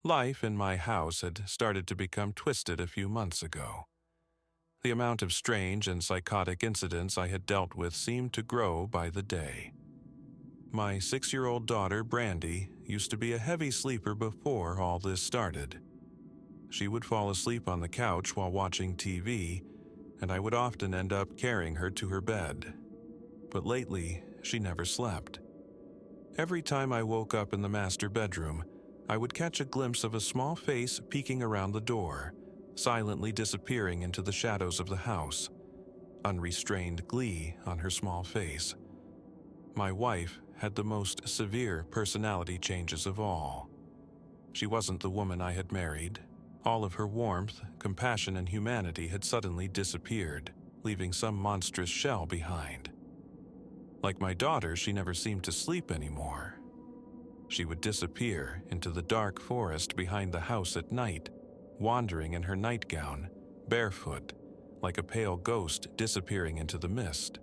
Life in my house had started to become twisted a few months ago. The amount of strange and psychotic incidents I had dealt with seemed to grow by the day. My 6-year-old daughter, Brandy, used to be a heavy sleeper before all this started. She would fall asleep on the couch while watching TV, and I would often end up carrying her to her bed. But lately, she never slept. Every time I woke up in the master bedroom, I would catch a glimpse of a small face peeking around the door, silently disappearing into the shadows of the house, unrestrained glee on her small face. My wife had the most severe personality changes of all. She wasn't the woman I had married. All of her warmth, compassion, and humanity had suddenly disappeared, leaving some monstrous shell behind. Like my daughter, she never seemed to sleep anymore. She would disappear into the dark forest behind the house at night, wandering in her nightgown, barefoot, like a pale ghost disappearing into the mist.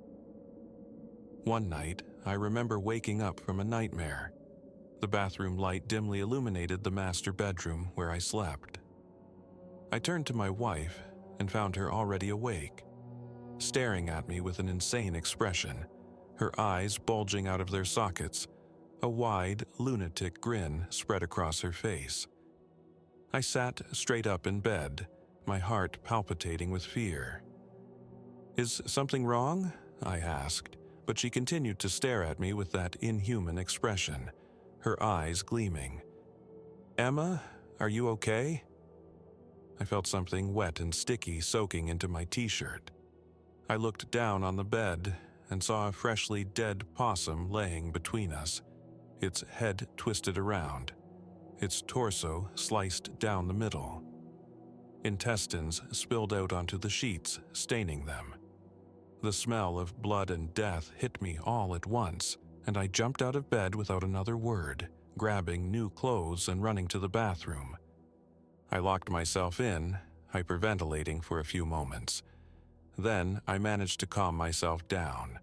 One night, I remember waking up from a nightmare. The bathroom light dimly illuminated the master bedroom where I slept. I turned to my wife and found her already awake, staring at me with an insane expression, her eyes bulging out of their sockets, a wide, lunatic grin spread across her face. I sat straight up in bed, my heart palpitating with fear. "Is something wrong?" I asked, but she continued to stare at me with that inhuman expression, her eyes gleaming. "Emma, are you okay?" I felt something wet and sticky soaking into my t-shirt. I looked down on the bed and saw a freshly dead possum laying between us, its head twisted around, its torso sliced down the middle. Intestines spilled out onto the sheets, staining them. The smell of blood and death hit me all at once, and I jumped out of bed without another word, grabbing new clothes and running to the bathroom. I locked myself in, hyperventilating for a few moments. Then I managed to calm myself down.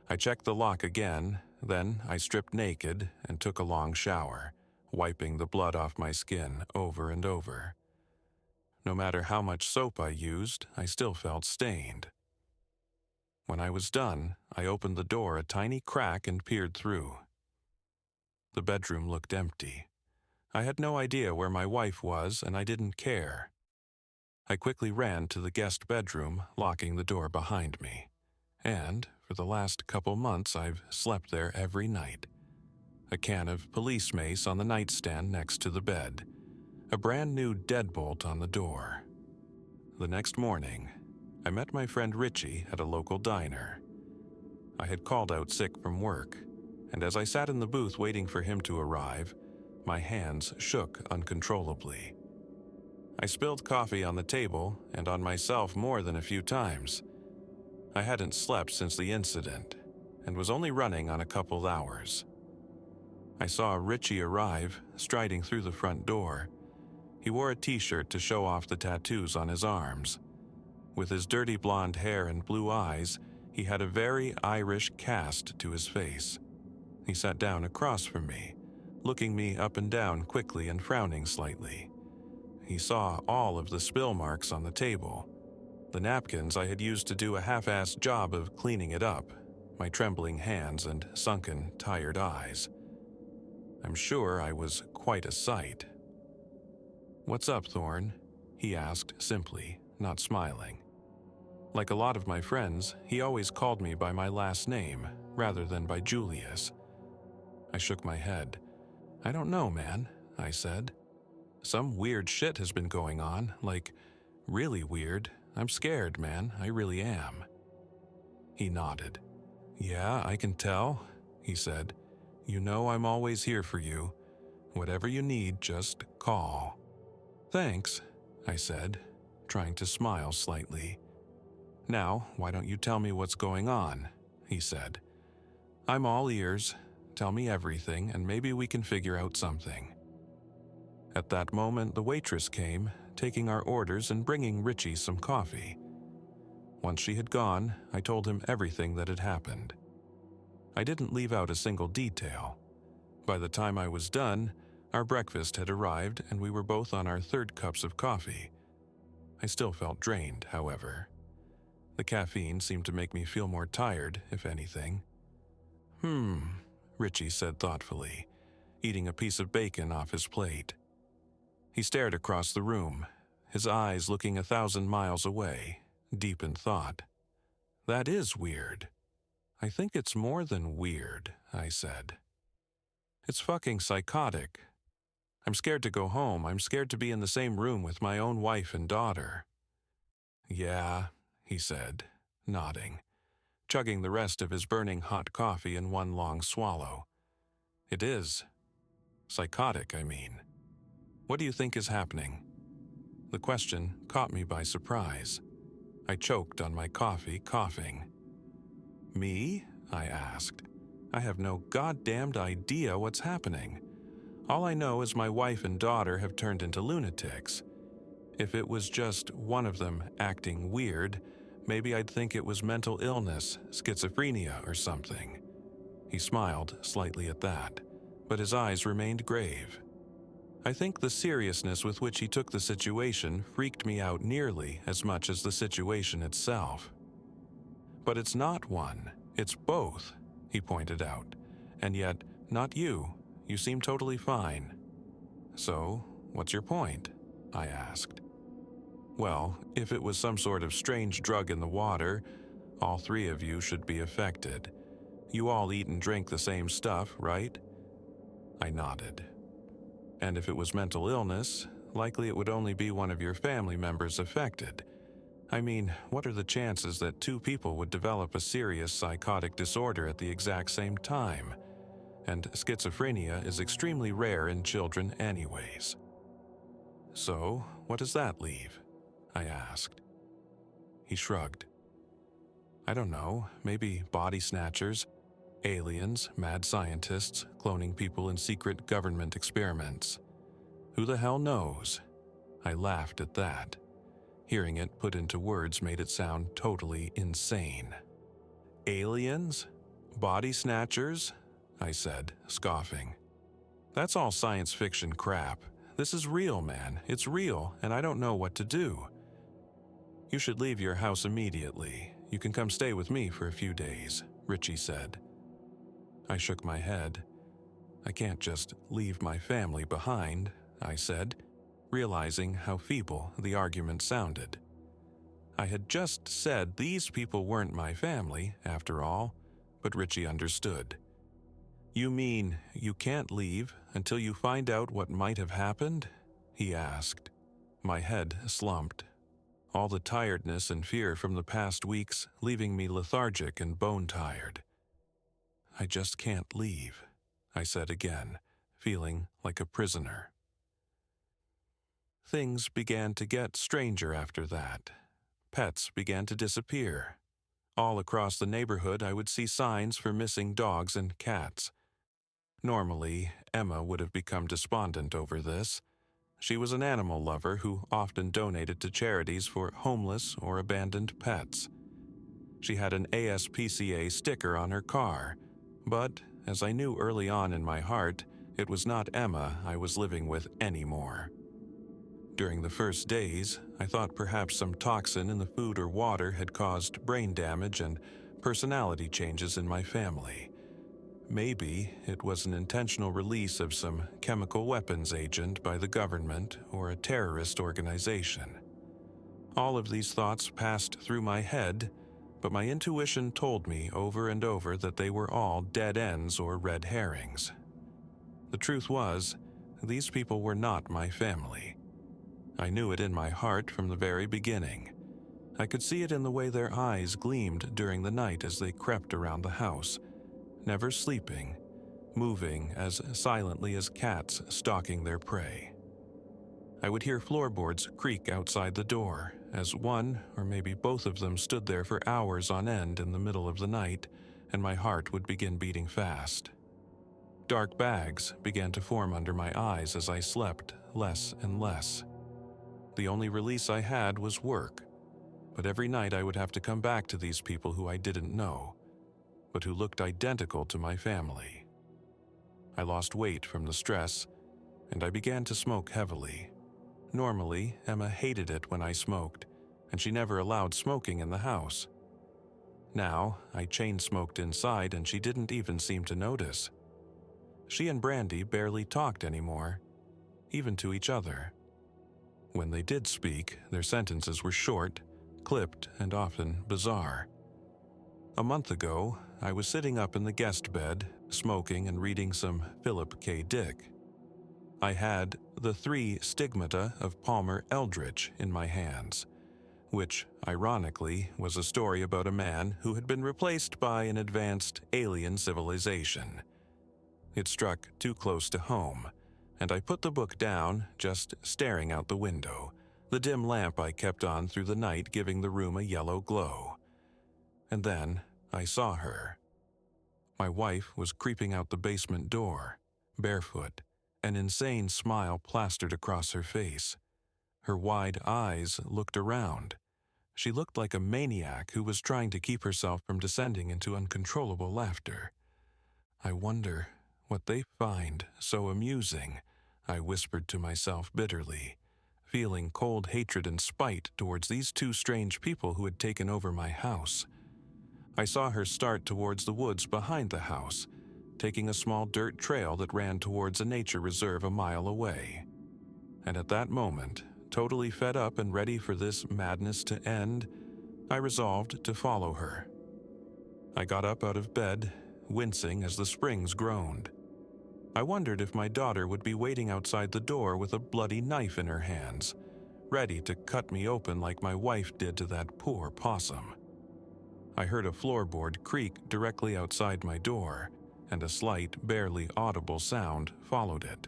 I checked the lock again, then I stripped naked and took a long shower, wiping the blood off my skin over and over. No matter how much soap I used, I still felt stained. When I was done, I opened the door a tiny crack and peered through. The bedroom looked empty. I had no idea where my wife was, and I didn't care. I quickly ran to the guest bedroom, locking the door behind me. And, for the last couple months, I've slept there every night. A can of police mace on the nightstand next to the bed. A brand new deadbolt on the door. The next morning, I met my friend Richie at a local diner. I had called out sick from work, and as I sat in the booth waiting for him to arrive, my hands shook uncontrollably. I spilled coffee on the table and on myself more than a few times. I hadn't slept since the incident and was only running on a couple hours. I saw Richie arrive, striding through the front door. He wore a t-shirt to show off the tattoos on his arms. With his dirty blonde hair and blue eyes, he had a very Irish cast to his face. He sat down across from me, looking me up and down quickly and frowning slightly. He saw all of the spill marks on the table, the napkins I had used to do a half-assed job of cleaning it up, my trembling hands and sunken, tired eyes. I'm sure I was quite a sight. "What's up, Thorne?" he asked simply, not smiling. Like a lot of my friends, he always called me by my last name, rather than by Julius. I shook my head. "I don't know, man," I said. "Some weird shit has been going on, like, really weird. I'm scared, man, I really am." He nodded. "Yeah, I can tell," he said. "You know I'm always here for you. Whatever you need, just call." "Thanks," I said, trying to smile slightly. "Now, why don't you tell me what's going on?" he said. "I'm all ears. Tell me everything, and maybe we can figure out something." At that moment, the waitress came, taking our orders and bringing Richie some coffee. Once she had gone, I told him everything that had happened. I didn't leave out a single detail. By the time I was done, Our breakfast had arrived, and we were both on our third cups of coffee. I still felt drained, however. The caffeine seemed to make me feel more tired, if anything. Richie said thoughtfully, eating a piece of bacon off his plate. He stared across the room, his eyes looking 1,000 miles away, deep in thought. That is weird. I think it's more than weird, I said. It's fucking psychotic. I'm scared to go home. I'm scared to be in the same room with my own wife and daughter. Yeah, he said, nodding, chugging the rest of his burning hot coffee in one long swallow. It is. Psychotic, I mean. What do you think is happening? The question caught me by surprise. I choked on my coffee, coughing. Me? I asked. I have no goddamned idea what's happening. All I know is my wife and daughter have turned into lunatics. If it was just one of them acting weird, maybe I'd think it was mental illness, schizophrenia or something. He smiled slightly at that, but his eyes remained grave. I think the seriousness with which he took the situation freaked me out nearly as much as the situation itself. But it's not one, it's both, he pointed out. And yet, not you. You seem totally fine. So, what's your point? I asked. Well, if it was some sort of strange drug in the water, all three of you should be affected. You all eat and drink the same stuff, right? I nodded. And if it was mental illness, likely it would only be one of your family members affected. I mean, what are the chances that two people would develop a serious psychotic disorder at the exact same time? And schizophrenia is extremely rare in children anyways. So, what does that leave? I asked. He shrugged. I don't know, maybe body snatchers, aliens, mad scientists, cloning people in secret government experiments. Who the hell knows? I laughed at that. Hearing it put into words made it sound totally insane. Aliens? Body snatchers? I said, scoffing. That's all science fiction crap. This is real, man. It's real, and I don't know what to do. You should leave your house immediately. You can come stay with me for a few days, Richie said. I shook my head. I can't just leave my family behind, I said, realizing how feeble the argument sounded. I had just said these people weren't my family, after all, but Richie understood. You mean you can't leave until you find out what might have happened? He asked. My head slumped. All the tiredness and fear from the past weeks leaving me lethargic and bone-tired. I just can't leave, I said again, feeling like a prisoner. Things began to get stranger after that. Pets began to disappear. All across the neighborhood I would see signs for missing dogs and cats. Normally, Emma would have become despondent over this. She was an animal lover who often donated to charities for homeless or abandoned pets. She had an ASPCA sticker on her car, but, as I knew early on in my heart, it was not Emma I was living with anymore. During the first days, I thought perhaps some toxin in the food or water had caused brain damage and personality changes in my family. Maybe it was an intentional release of some chemical weapons agent by the government or a terrorist organization. All of these thoughts passed through my head, but my intuition told me over and over that they were all dead ends or red herrings. The truth was, these people were not my family. I knew it in my heart from the very beginning. I could see it in the way their eyes gleamed during the night as they crept around the house, never sleeping, moving as silently as cats stalking their prey. I would hear floorboards creak outside the door as one or maybe both of them stood there for hours on end in the middle of the night, and my heart would begin beating fast. Dark bags began to form under my eyes as I slept less and less. The only release I had was work, but every night I would have to come back to these people who I didn't know, but who looked identical to my family. I lost weight from the stress, and I began to smoke heavily. Normally, Emma hated it when I smoked, and she never allowed smoking in the house. Now, I chain-smoked inside and she didn't even seem to notice. She and Brandy barely talked anymore, even to each other. When they did speak, their sentences were short, clipped, and often bizarre. A month ago, I was sitting up in the guest bed, smoking and reading some Philip K. Dick. I had The Three Stigmata of Palmer Eldritch in my hands, which, ironically, was a story about a man who had been replaced by an advanced alien civilization. It struck too close to home, and I put the book down, just staring out the window, the dim lamp I kept on through the night giving the room a yellow glow. And then I saw her. My wife was creeping out the basement door, barefoot, an insane smile plastered across her face. Her wide eyes looked around. She looked like a maniac who was trying to keep herself from descending into uncontrollable laughter. I wonder what they find so amusing, I whispered to myself bitterly, feeling cold hatred and spite towards these two strange people who had taken over my house. I saw her start towards the woods behind the house, taking a small dirt trail that ran towards a nature reserve a mile away. And at that moment, totally fed up and ready for this madness to end, I resolved to follow her. I got up out of bed, wincing as the springs groaned. I wondered if my daughter would be waiting outside the door with a bloody knife in her hands, ready to cut me open like my wife did to that poor possum. I heard a floorboard creak directly outside my door, and a slight, barely audible sound followed it.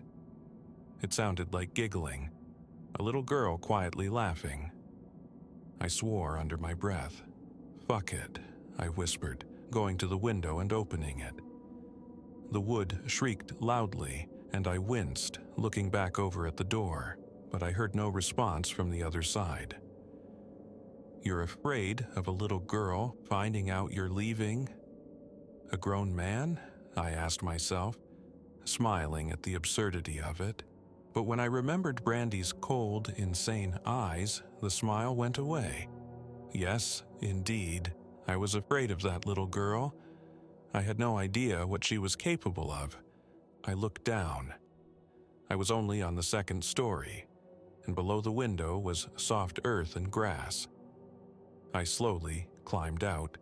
It sounded like giggling, a little girl quietly laughing. I swore under my breath. "Fuck it," I whispered, going to the window and opening it. The wood shrieked loudly, and I winced, looking back over at the door, but I heard no response from the other side. "You're afraid of a little girl finding out you're leaving? A grown man?" I asked myself, smiling at the absurdity of it. But when I remembered Brandy's cold, insane eyes, the smile went away. Yes, indeed, I was afraid of that little girl. I had no idea what she was capable of. I looked down. I was only on the second story, and below the window was soft earth and grass. I slowly climbed out,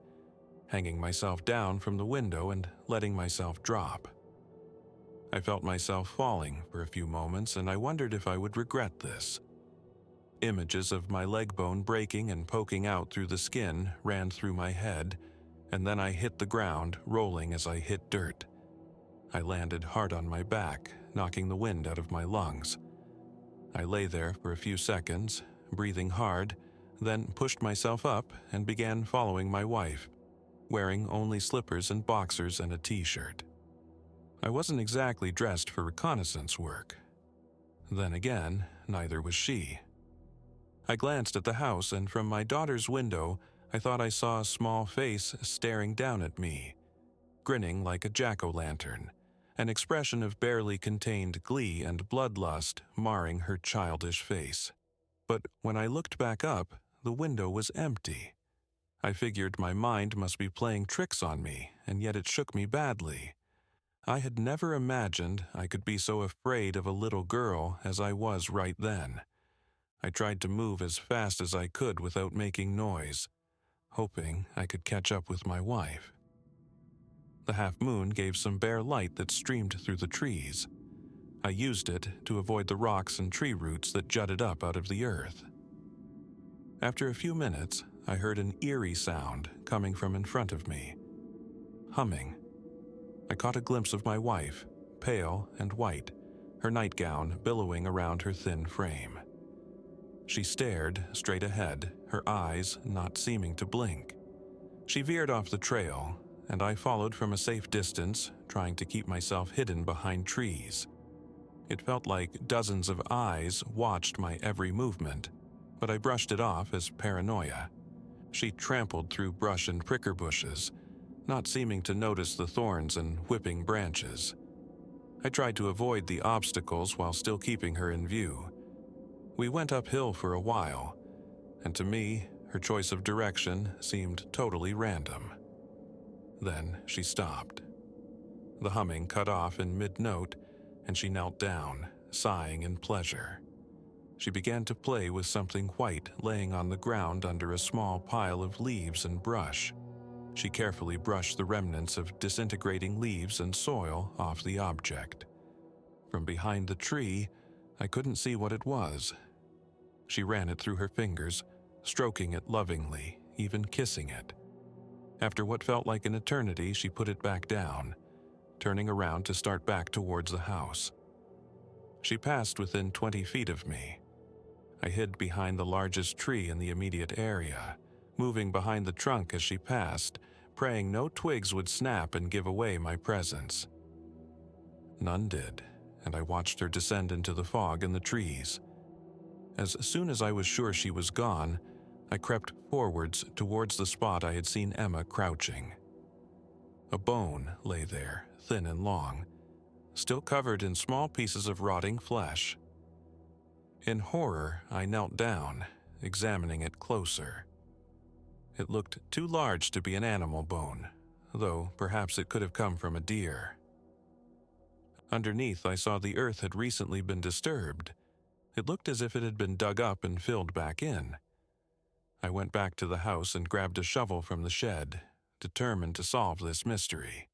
hanging myself down from the window and letting myself drop. I felt myself falling for a few moments, and I wondered if I would regret this. Images of my leg bone breaking and poking out through the skin ran through my head, and then I hit the ground, rolling as I hit dirt. I landed hard on my back, knocking the wind out of my lungs. I lay there for a few seconds, breathing hard, then pushed myself up and began following my wife, wearing only slippers and boxers and a t-shirt. I wasn't exactly dressed for reconnaissance work. Then again, neither was she. I glanced at the house, and from my daughter's window, I thought I saw a small face staring down at me, grinning like a jack-o'-lantern, an expression of barely contained glee and bloodlust marring her childish face. But when I looked back up, the window was empty. I figured my mind must be playing tricks on me, and yet it shook me badly. I had never imagined I could be so afraid of a little girl as I was right then. I tried to move as fast as I could without making noise, hoping I could catch up with my wife. The half-moon gave some bare light that streamed through the trees. I used it to avoid the rocks and tree roots that jutted up out of the earth. After a few minutes, I heard an eerie sound coming from in front of me. Humming. I caught a glimpse of my wife, pale and white, her nightgown billowing around her thin frame. She stared straight ahead, her eyes not seeming to blink. She veered off the trail, and I followed from a safe distance, trying to keep myself hidden behind trees. It felt like dozens of eyes watched my every movement, but I brushed it off as paranoia. She trampled through brush and pricker bushes, not seeming to notice the thorns and whipping branches. I tried to avoid the obstacles while still keeping her in view. We went uphill for a while, and to me, her choice of direction seemed totally random. Then she stopped. The humming cut off in mid-note, and she knelt down, sighing in pleasure. She began to play with something white laying on the ground under a small pile of leaves and brush. She carefully brushed the remnants of disintegrating leaves and soil off the object. From behind the tree, I couldn't see what it was. She ran it through her fingers, stroking it lovingly, even kissing it. After what felt like an eternity, she put it back down, turning around to start back towards the house. She passed within 20 feet of me. I hid behind the largest tree in the immediate area, moving behind the trunk as she passed, praying no twigs would snap and give away my presence. None did, and I watched her descend into the fog in the trees. As soon as I was sure she was gone, I crept forwards towards the spot I had seen Emma crouching. A bone lay there, thin and long, still covered in small pieces of rotting flesh. In horror, I knelt down, examining it closer. It looked too large to be an animal bone, though perhaps it could have come from a deer. Underneath, I saw the earth had recently been disturbed. It looked as if it had been dug up and filled back in. I went back to the house and grabbed a shovel from the shed, determined to solve this mystery.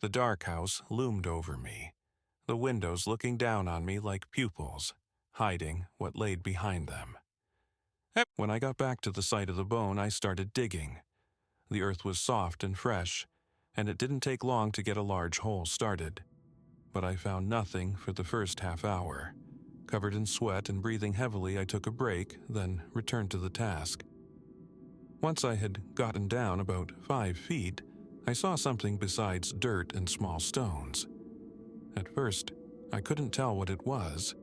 The dark house loomed over me, the windows looking down on me like pupils, hiding what laid behind them. When I got back to the site of the bone, I started digging. The earth was soft and fresh, and it didn't take long to get a large hole started. But I found nothing for the first half hour. Covered in sweat and breathing heavily, I took a break, then returned to the task. Once I had gotten down about 5 feet, I saw something besides dirt and small stones. At first, I couldn't tell what it was,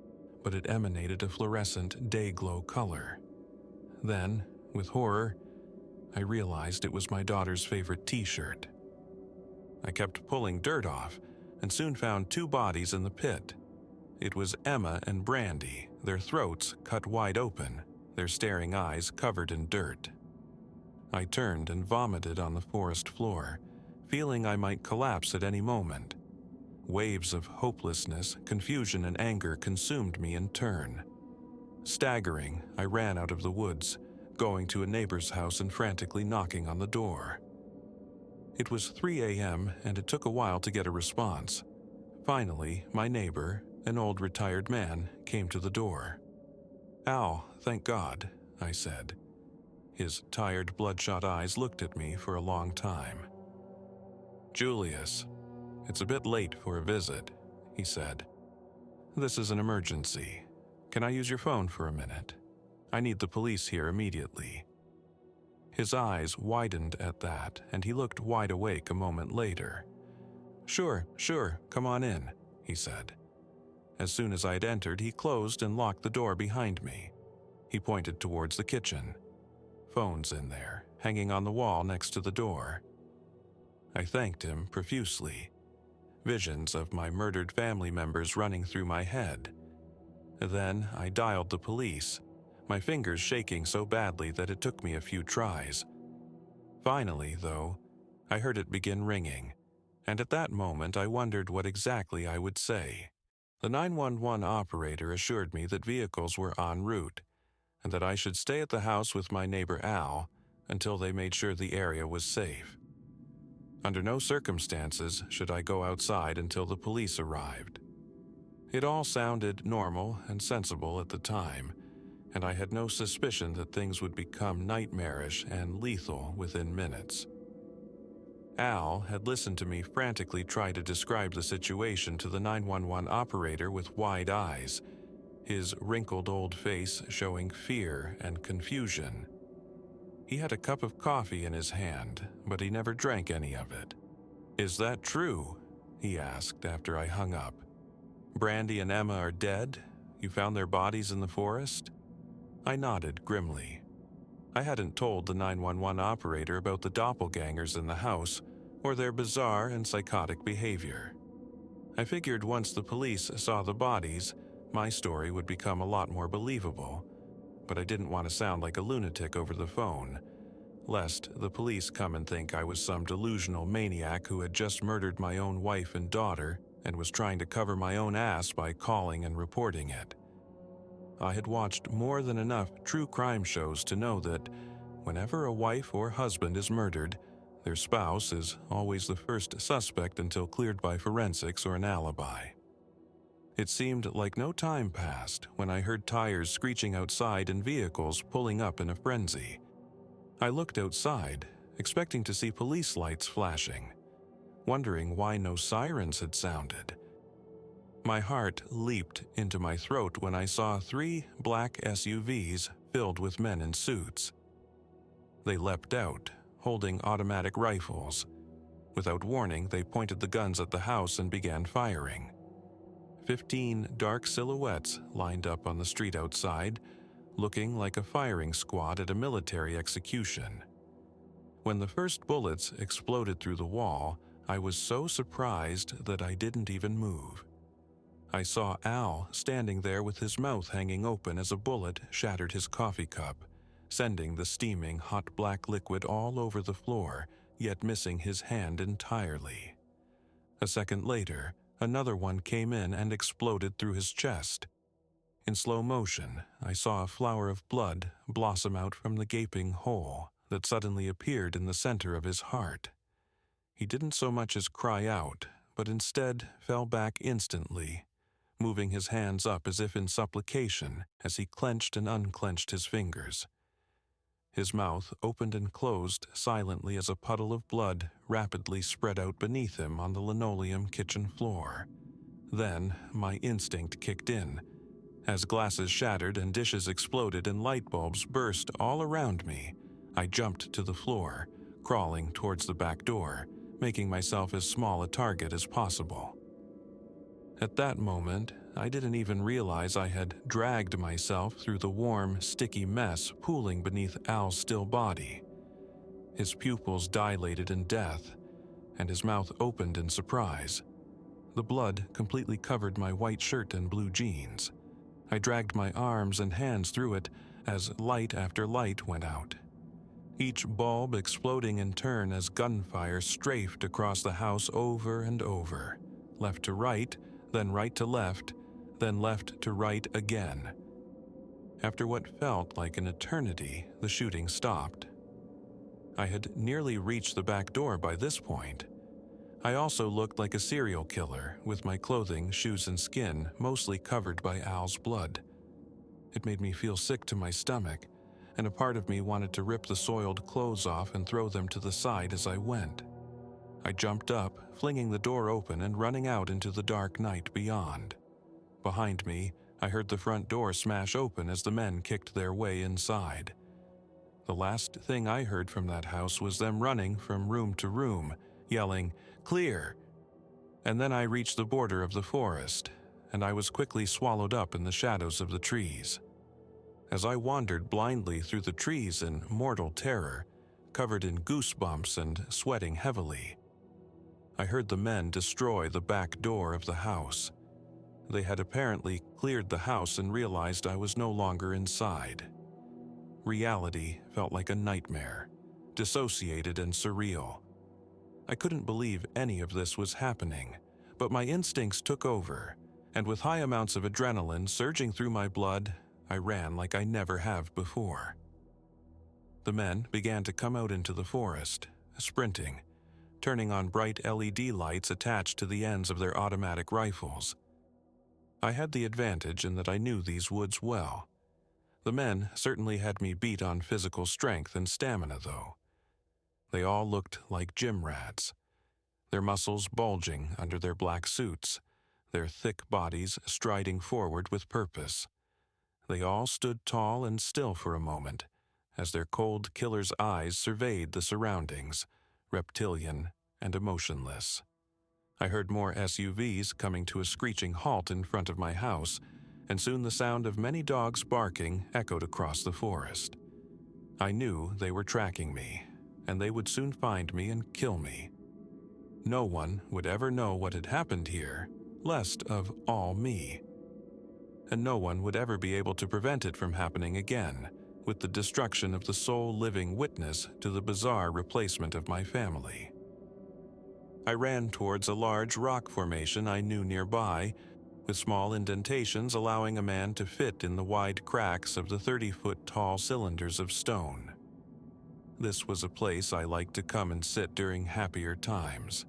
but it emanated a fluorescent day-glow color. Then, with horror, I realized it was my daughter's favorite t-shirt. I kept pulling dirt off, and soon found 2 bodies in the pit. It was Emma and Brandy, their throats cut wide open, their staring eyes covered in dirt. I turned and vomited on the forest floor, feeling I might collapse at any moment. Waves of hopelessness, confusion, and anger consumed me in turn. Staggering, I ran out of the woods, going to a neighbor's house and frantically knocking on the door. It was 3 a.m., and it took a while to get a response. Finally, my neighbor, an old retired man, came to the door. "Al, thank God," I said. His tired, bloodshot eyes looked at me for a long time. "Julius, it's a bit late for a visit," he said. "This is an emergency. Can I use your phone for a minute? I need the police here immediately." His eyes widened at that, and he looked wide awake a moment later. Sure, come on in," he said. As soon as I had entered, he closed and locked the door behind me. He pointed towards the kitchen. "Phone's in there, hanging on the wall next to the door." I thanked him profusely. Visions of my murdered family members running through my head. Then I dialed the police, my fingers shaking so badly that it took me a few tries. Finally, though, I heard it begin ringing, and at that moment I wondered what exactly I would say. The 911 operator assured me that vehicles were en route, and that I should stay at the house with my neighbor Al until they made sure the area was safe. Under no circumstances should I go outside until the police arrived. It all sounded normal and sensible at the time, and I had no suspicion that things would become nightmarish and lethal within minutes. Al had listened to me frantically try to describe the situation to the 911 operator with wide eyes, his wrinkled old face showing fear and confusion. He had a cup of coffee in his hand, but he never drank any of it. "Is that true?" he asked after I hung up. "Brandy and Emma are dead? You found their bodies in the forest?" I nodded grimly. I hadn't told the 911 operator about the doppelgangers in the house or their bizarre and psychotic behavior. I figured once the police saw the bodies, my story would become a lot more believable, but I didn't want to sound like a lunatic over the phone, lest the police come and think I was some delusional maniac who had just murdered my own wife and daughter and was trying to cover my own ass by calling and reporting it. I had watched more than enough true crime shows to know that whenever a wife or husband is murdered, their spouse is always the first suspect until cleared by forensics or an alibi. It seemed like no time passed when I heard tires screeching outside and vehicles pulling up in a frenzy. I looked outside, expecting to see police lights flashing, wondering why no sirens had sounded. My heart leaped into my throat when I saw 3 black SUVs filled with men in suits. They leapt out, holding automatic rifles. Without warning, they pointed the guns at the house and began firing. 15 dark silhouettes lined up on the street outside, looking like a firing squad at a military execution. When the first bullets exploded through the wall, I was so surprised that I didn't even move. I saw Al standing there with his mouth hanging open as a bullet shattered his coffee cup, sending the steaming hot black liquid all over the floor, yet missing his hand entirely. A second later, another one came in and exploded through his chest. In slow motion, I saw a flower of blood blossom out from the gaping hole that suddenly appeared in the center of his heart. He didn't so much as cry out, but instead fell back instantly, moving his hands up as if in supplication as he clenched and unclenched his fingers. His mouth opened and closed silently as a puddle of blood rapidly spread out beneath him on the linoleum kitchen floor. Then my instinct kicked in. As glasses shattered and dishes exploded and light bulbs burst all around me, I jumped to the floor, crawling towards the back door, making myself as small a target as possible. At that moment, I didn't even realize I had dragged myself through the warm, sticky mess pooling beneath Al's still body. His pupils dilated in death, and his mouth opened in surprise. The blood completely covered my white shirt and blue jeans. I dragged my arms and hands through it as light after light went out, each bulb exploding in turn as gunfire strafed across the house over and over, left to right, then right to left, then left to right again. After what felt like an eternity, the shooting stopped. I had nearly reached the back door by this point. I also looked like a serial killer, with my clothing, shoes, and skin mostly covered by Al's blood. It made me feel sick to my stomach, and a part of me wanted to rip the soiled clothes off and throw them to the side as I went. I jumped up, flinging the door open and running out into the dark night beyond. Behind me, I heard the front door smash open as the men kicked their way inside. The last thing I heard from that house was them running from room to room, yelling, "Clear!" And then I reached the border of the forest, and I was quickly swallowed up in the shadows of the trees. As I wandered blindly through the trees in mortal terror, covered in goosebumps and sweating heavily, I heard the men destroy the back door of the house. They had apparently cleared the house and realized I was no longer inside. Reality felt like a nightmare, dissociated and surreal. I couldn't believe any of this was happening, but my instincts took over, and with high amounts of adrenaline surging through my blood, I ran like I never have before. The men began to come out into the forest, sprinting, turning on bright LED lights attached to the ends of their automatic rifles. I had the advantage in that I knew these woods well. The men certainly had me beat on physical strength and stamina, though. They all looked like gym rats, their muscles bulging under their black suits, their thick bodies striding forward with purpose. They all stood tall and still for a moment, as their cold killer's eyes surveyed the surroundings, reptilian and emotionless. I heard more SUVs coming to a screeching halt in front of my house, and soon the sound of many dogs barking echoed across the forest. I knew they were tracking me, and they would soon find me and kill me. No one would ever know what had happened here, less of all me. And no one would ever be able to prevent it from happening again, with the destruction of the sole living witness to the bizarre replacement of my family. I ran towards a large rock formation I knew nearby, with small indentations allowing a man to fit in the wide cracks of the 30-foot-tall cylinders of stone. This was a place I liked to come and sit during happier times,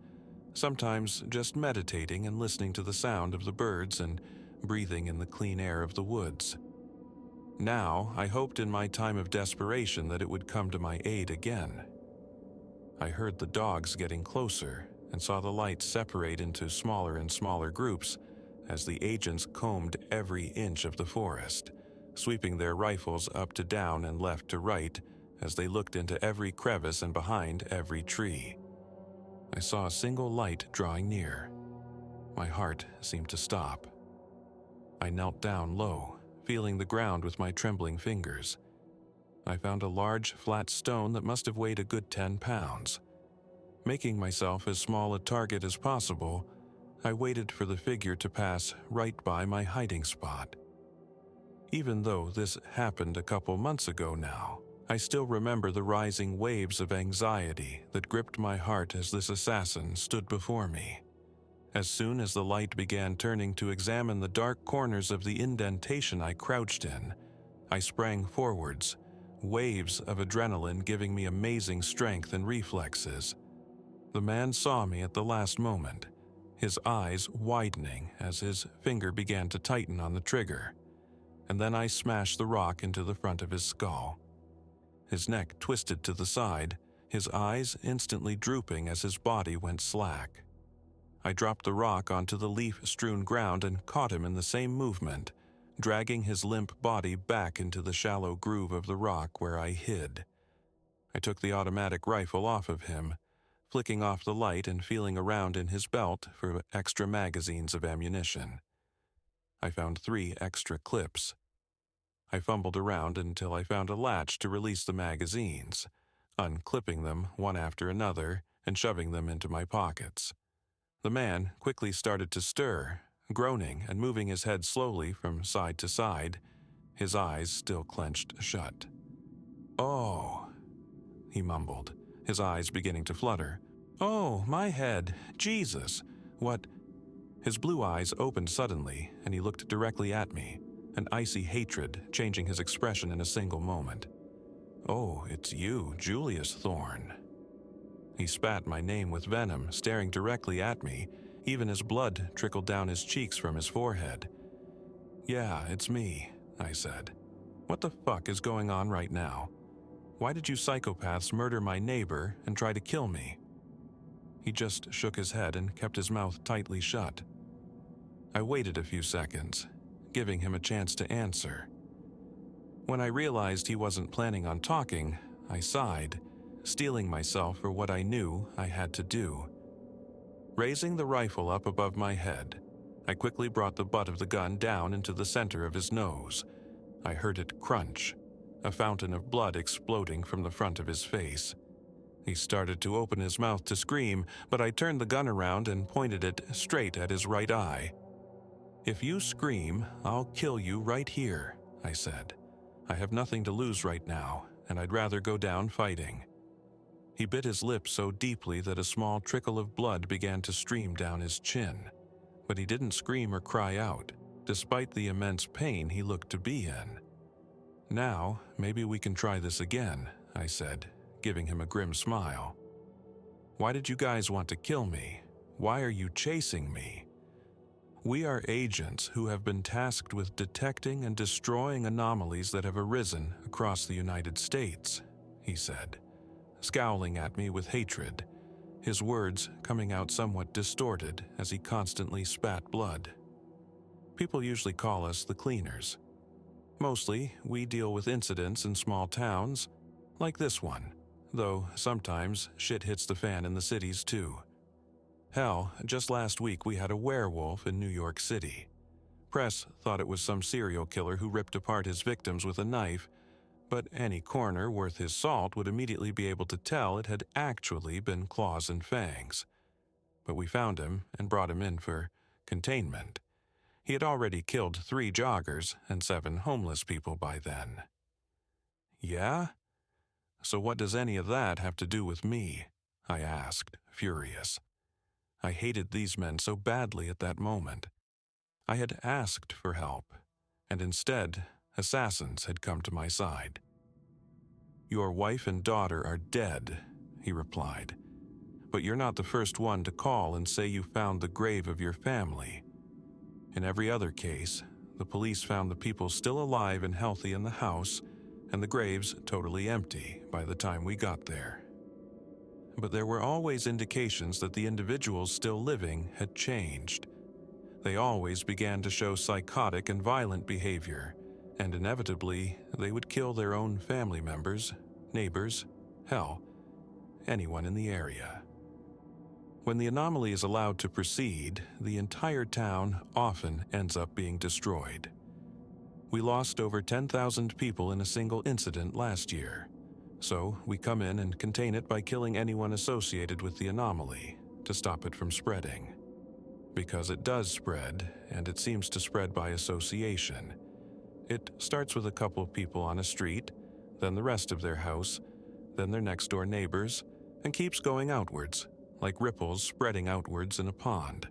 sometimes just meditating and listening to the sound of the birds and breathing in the clean air of the woods. Now, I hoped in my time of desperation that it would come to my aid again. I heard the dogs getting closer and saw the lights separate into smaller and smaller groups as the agents combed every inch of the forest, sweeping their rifles up to down and left to right as they looked into every crevice and behind every tree. I saw a single light drawing near. My heart seemed to stop. I knelt down low, feeling the ground with my trembling fingers. I found a large, flat stone that must have weighed a good 10 pounds. Making myself as small a target as possible, I waited for the figure to pass right by my hiding spot. Even though this happened a couple months ago now, I still remember the rising waves of anxiety that gripped my heart as this assassin stood before me. As soon as the light began turning to examine the dark corners of the indentation I crouched in, I sprang forwards, waves of adrenaline giving me amazing strength and reflexes. The man saw me at the last moment, his eyes widening as his finger began to tighten on the trigger, and then I smashed the rock into the front of his skull. His neck twisted to the side, his eyes instantly drooping as his body went slack. I dropped the rock onto the leaf-strewn ground and caught him in the same movement, dragging his limp body back into the shallow groove of the rock where I hid. I took the automatic rifle off of him, flicking off the light and feeling around in his belt for extra magazines of ammunition. I found 3 extra clips. I fumbled around until I found a latch to release the magazines, unclipping them one after another and shoving them into my pockets. The man quickly started to stir, groaning and moving his head slowly from side to side, his eyes still clenched shut. "Oh," he mumbled, his eyes beginning to flutter. "Oh, my head. Jesus. What?" His blue eyes opened suddenly, and he looked directly at me, an icy hatred changing his expression in a single moment. "Oh, it's you, Julius Thorne." He spat my name with venom, staring directly at me, even as blood trickled down his cheeks from his forehead. "Yeah, it's me," I said. "What the fuck is going on right now? Why did you psychopaths murder my neighbor and try to kill me?" He just shook his head and kept his mouth tightly shut. I waited a few seconds, giving him a chance to answer. When I realized he wasn't planning on talking, I sighed, steeling myself for what I knew I had to do. Raising the rifle up above my head, I quickly brought the butt of the gun down into the center of his nose. I heard it crunch, a fountain of blood exploding from the front of his face. He started to open his mouth to scream, but I turned the gun around and pointed it straight at his right eye. "If you scream, I'll kill you right here," I said. "I have nothing to lose right now, and I'd rather go down fighting." He bit his lip so deeply that a small trickle of blood began to stream down his chin, but he didn't scream or cry out, despite the immense pain he looked to be in. "Now, maybe we can try this again," I said, giving him a grim smile. "Why did you guys want to kill me? Why are you chasing me?" "We are agents who have been tasked with detecting and destroying anomalies that have arisen across the United States," he said, scowling at me with hatred, his words coming out somewhat distorted as he constantly spat blood. "People usually call us the cleaners. Mostly, we deal with incidents in small towns, like this one, though sometimes shit hits the fan in the cities too. Hell, just last week we had a werewolf in New York City. Press thought it was some serial killer who ripped apart his victims with a knife, but any coroner worth his salt would immediately be able to tell it had actually been claws and fangs. But we found him and brought him in for containment. He had already killed 3 joggers and 7 homeless people by then. Yeah? So what does any of that have to do with me? I asked, furious. I hated these men so badly at that moment. I had asked for help, and instead, assassins had come to my side. Your wife and daughter are dead, he replied. But you're not the first one to call and say you found the grave of your family. In every other case, the police found the people still alive and healthy in the house, and the graves totally empty by the time we got there. But there were always indications that the individuals still living had changed. They always began to show psychotic and violent behavior, and inevitably, they would kill their own family members, neighbors, hell, anyone in the area. When the anomaly is allowed to proceed, the entire town often ends up being destroyed. We lost over 10,000 people in a single incident last year, so we come in and contain it by killing anyone associated with the anomaly to stop it from spreading. Because it does spread, and it seems to spread by association. It starts with a couple of people on a street, then the rest of their house, then their next-door neighbors, and keeps going outwards, like ripples spreading outwards in a pond.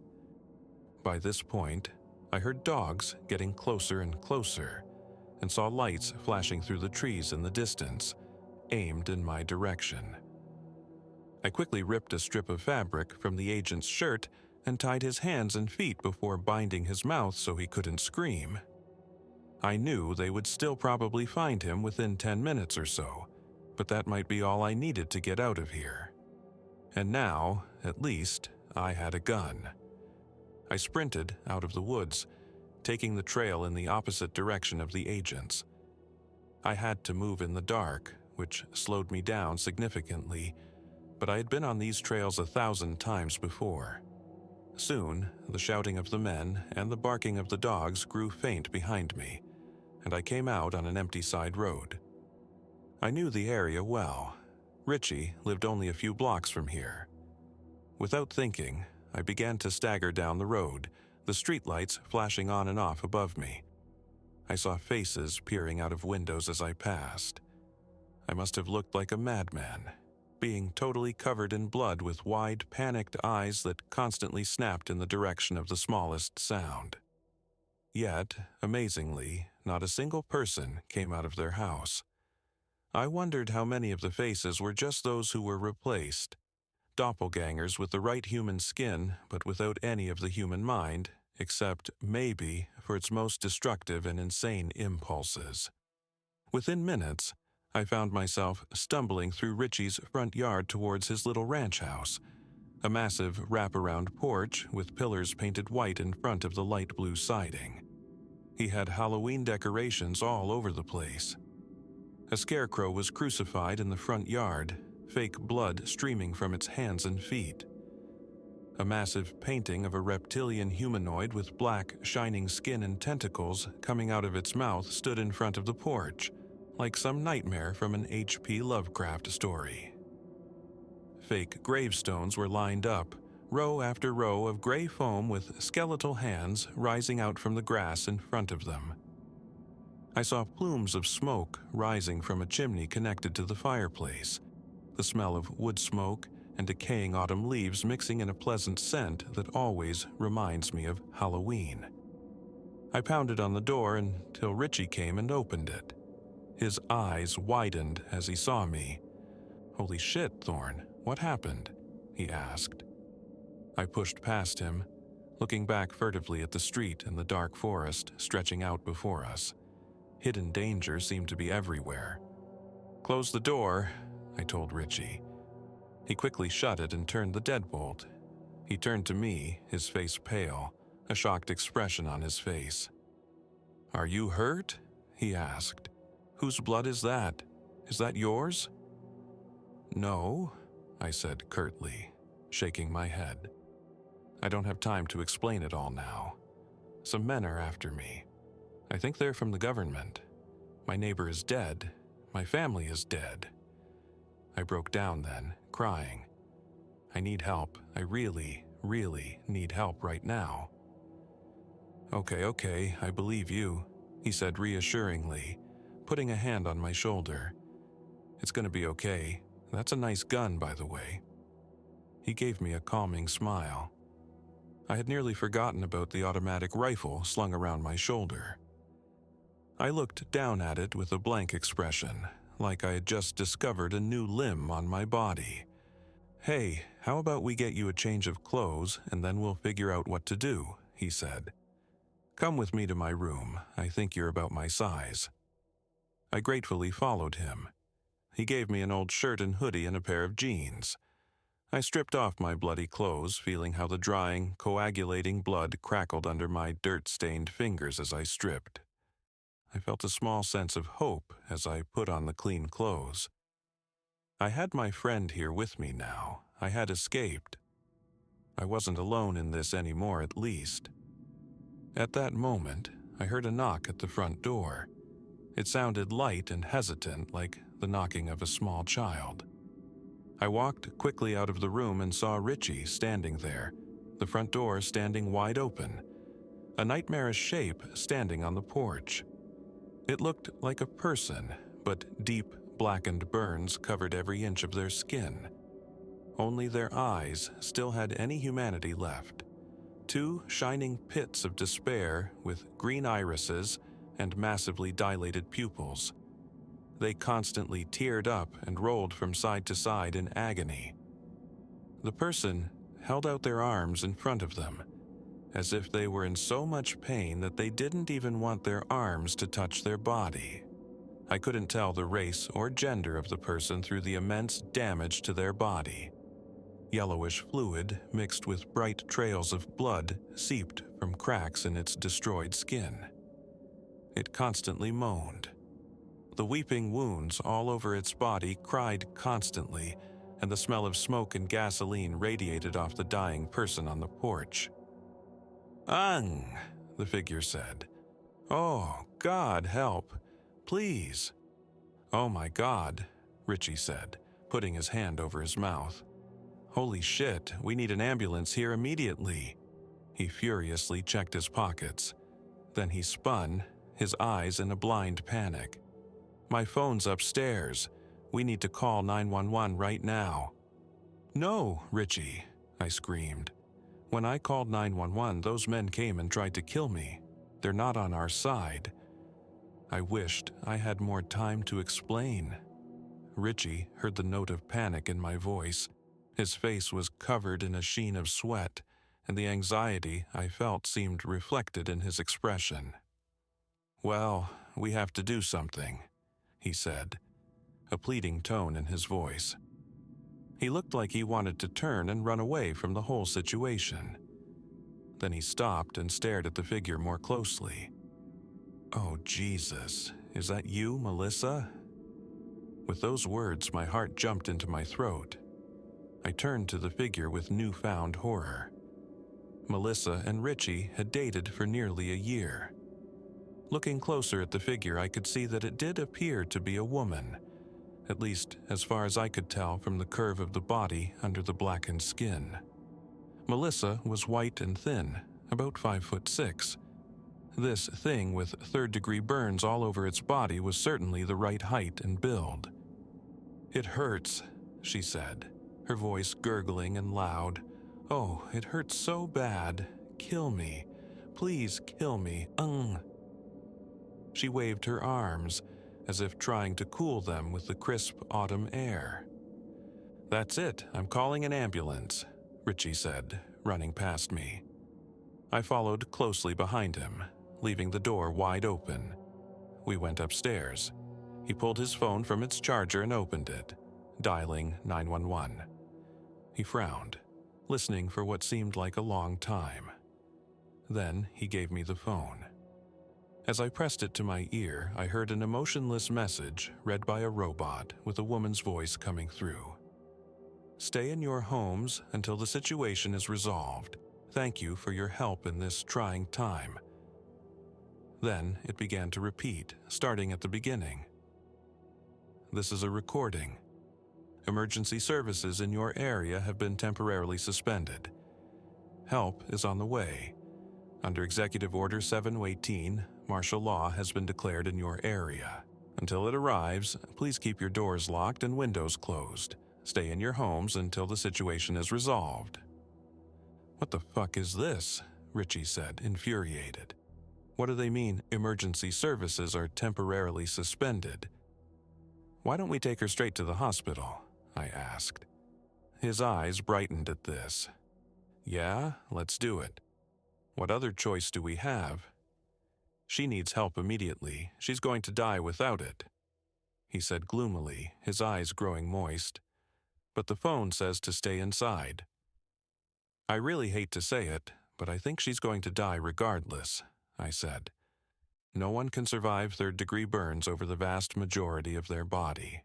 By this point, I heard dogs getting closer and closer, and saw lights flashing through the trees in the distance, aimed in my direction. I quickly ripped a strip of fabric from the agent's shirt and tied his hands and feet before binding his mouth so he couldn't scream. I knew they would still probably find him within 10 minutes or so, but that might be all I needed to get out of here. And now, at least, I had a gun. I sprinted out of the woods, taking the trail in the opposite direction of the agents. I had to move in the dark, which slowed me down significantly, but I had been on these trails 1,000 times before. Soon, the shouting of the men and the barking of the dogs grew faint behind me, and I came out on an empty side road. I knew the area well. Richie lived only a few blocks from here. Without thinking, I began to stagger down the road, the streetlights flashing on and off above me. I saw faces peering out of windows as I passed. I must have looked like a madman, being totally covered in blood with wide, panicked eyes that constantly snapped in the direction of the smallest sound. Yet, amazingly, not a single person came out of their house. I wondered how many of the faces were just those who were replaced, doppelgangers with the right human skin but without any of the human mind, except, maybe, for its most destructive and insane impulses. Within minutes, I found myself stumbling through Richie's front yard towards his little ranch house, a massive wraparound porch with pillars painted white in front of the light blue siding. He had Halloween decorations all over the place. A scarecrow was crucified in the front yard, fake blood streaming from its hands and feet. A massive painting of a reptilian humanoid with black, shining skin and tentacles coming out of its mouth stood in front of the porch, like some nightmare from an H.P. Lovecraft story. Fake gravestones were lined up, row after row of gray foam with skeletal hands rising out from the grass in front of them. I saw plumes of smoke rising from a chimney connected to the fireplace, the smell of wood smoke and decaying autumn leaves mixing in a pleasant scent that always reminds me of Halloween. I pounded on the door until Richie came and opened it. His eyes widened as he saw me. "Holy shit, Thorne, what happened?" he asked. I pushed past him, looking back furtively at the street and the dark forest stretching out before us. Hidden danger seemed to be everywhere. "Close the door," I told Richie. He quickly shut it and turned the deadbolt. He turned to me, his face pale, a shocked expression on his face. "Are you hurt?" he asked. "Whose blood is that? Is that yours?" "No," I said curtly, shaking my head. "I don't have time to explain it all now. Some men are after me. I think they're from the government. My neighbor is dead. My family is dead." I broke down then, crying. I need help. I really, really need help right now. Okay, I believe you," he said reassuringly, putting a hand on my shoulder. "It's gonna be okay. That's a nice gun, by the way." He gave me a calming smile. I had nearly forgotten about the automatic rifle slung around my shoulder. I looked down at it with a blank expression, like I had just discovered a new limb on my body. "Hey, how about we get you a change of clothes and then we'll figure out what to do," he said. "Come with me to my room. I think you're about my size." I gratefully followed him. He gave me an old shirt and hoodie and a pair of jeans. I stripped off my bloody clothes, feeling how the drying, coagulating blood crackled under my dirt-stained fingers as I stripped. I felt a small sense of hope as I put on the clean clothes. I had my friend here with me now. I had escaped. I wasn't alone in this anymore, at least. At that moment, I heard a knock at the front door. It sounded light and hesitant, like the knocking of a small child. I walked quickly out of the room and saw Richie standing there, the front door standing wide open, a nightmarish shape standing on the porch. It looked like a person, but deep, blackened burns covered every inch of their skin. Only their eyes still had any humanity left. Two shining pits of despair with green irises and massively dilated pupils. They constantly teared up and rolled from side to side in agony. The person held out their arms in front of them, as if they were in so much pain that they didn't even want their arms to touch their body. I couldn't tell the race or gender of the person through the immense damage to their body. Yellowish fluid mixed with bright trails of blood seeped from cracks in its destroyed skin. It constantly moaned. The weeping wounds all over its body cried constantly, and the smell of smoke and gasoline radiated off the dying person on the porch. "Ang," the figure said. "Oh, God, help. Please." "Oh my God," Richie said, putting his hand over his mouth. "Holy shit, we need an ambulance here immediately." He furiously checked his pockets. Then he spun, his eyes in a blind panic. "My phone's upstairs. We need to call 911 right now." "No, Richie," I screamed. "When I called 911, those men came and tried to kill me. They're not on our side." I wished I had more time to explain. Richie heard the note of panic in my voice. His face was covered in a sheen of sweat, and the anxiety I felt seemed reflected in his expression. "Well, we have to do something," he said, a pleading tone in his voice. He looked like he wanted to turn and run away from the whole situation. Then he stopped and stared at the figure more closely. "Oh, Jesus, is that you, Melissa?" With those words, my heart jumped into my throat. I turned to the figure with newfound horror. Melissa and Richie had dated for nearly a year. Looking closer at the figure, I could see that it did appear to be a woman, at least as far as I could tell from the curve of the body under the blackened skin. Melissa was white and thin, about 5'6". This thing with third-degree burns all over its body was certainly the right height and build. "It hurts," she said, her voice gurgling and loud. "Oh, it hurts so bad. Kill me. Please kill me. She waved her arms, as if trying to cool them with the crisp autumn air. "That's it, I'm calling an ambulance," Richie said, running past me. I followed closely behind him, leaving the door wide open. We went upstairs. He pulled his phone from its charger and opened it, dialing 911. He frowned, listening for what seemed like a long time. Then he gave me the phone. As I pressed it to my ear, I heard an emotionless message read by a robot with a woman's voice coming through. "Stay in your homes until the situation is resolved. Thank you for your help in this trying time." Then it began to repeat, starting at the beginning. "This is a recording. Emergency services in your area have been temporarily suspended. Help is on the way. Under Executive Order 718, martial law has been declared in your area. Until it arrives, please keep your doors locked and windows closed. Stay in your homes until the situation is resolved." "What the fuck is this?" Richie said, infuriated. "What do they mean emergency services are temporarily suspended?" "Why don't we take her straight to the hospital?" I asked. His eyes brightened at this. "Yeah, let's do it. What other choice do we have? She needs help immediately. She's going to die without it," he said gloomily, his eyes growing moist. "But the phone says to stay inside." "I really hate to say it, but I think she's going to die regardless," I said. "No one can survive third-degree burns over the vast majority of their body."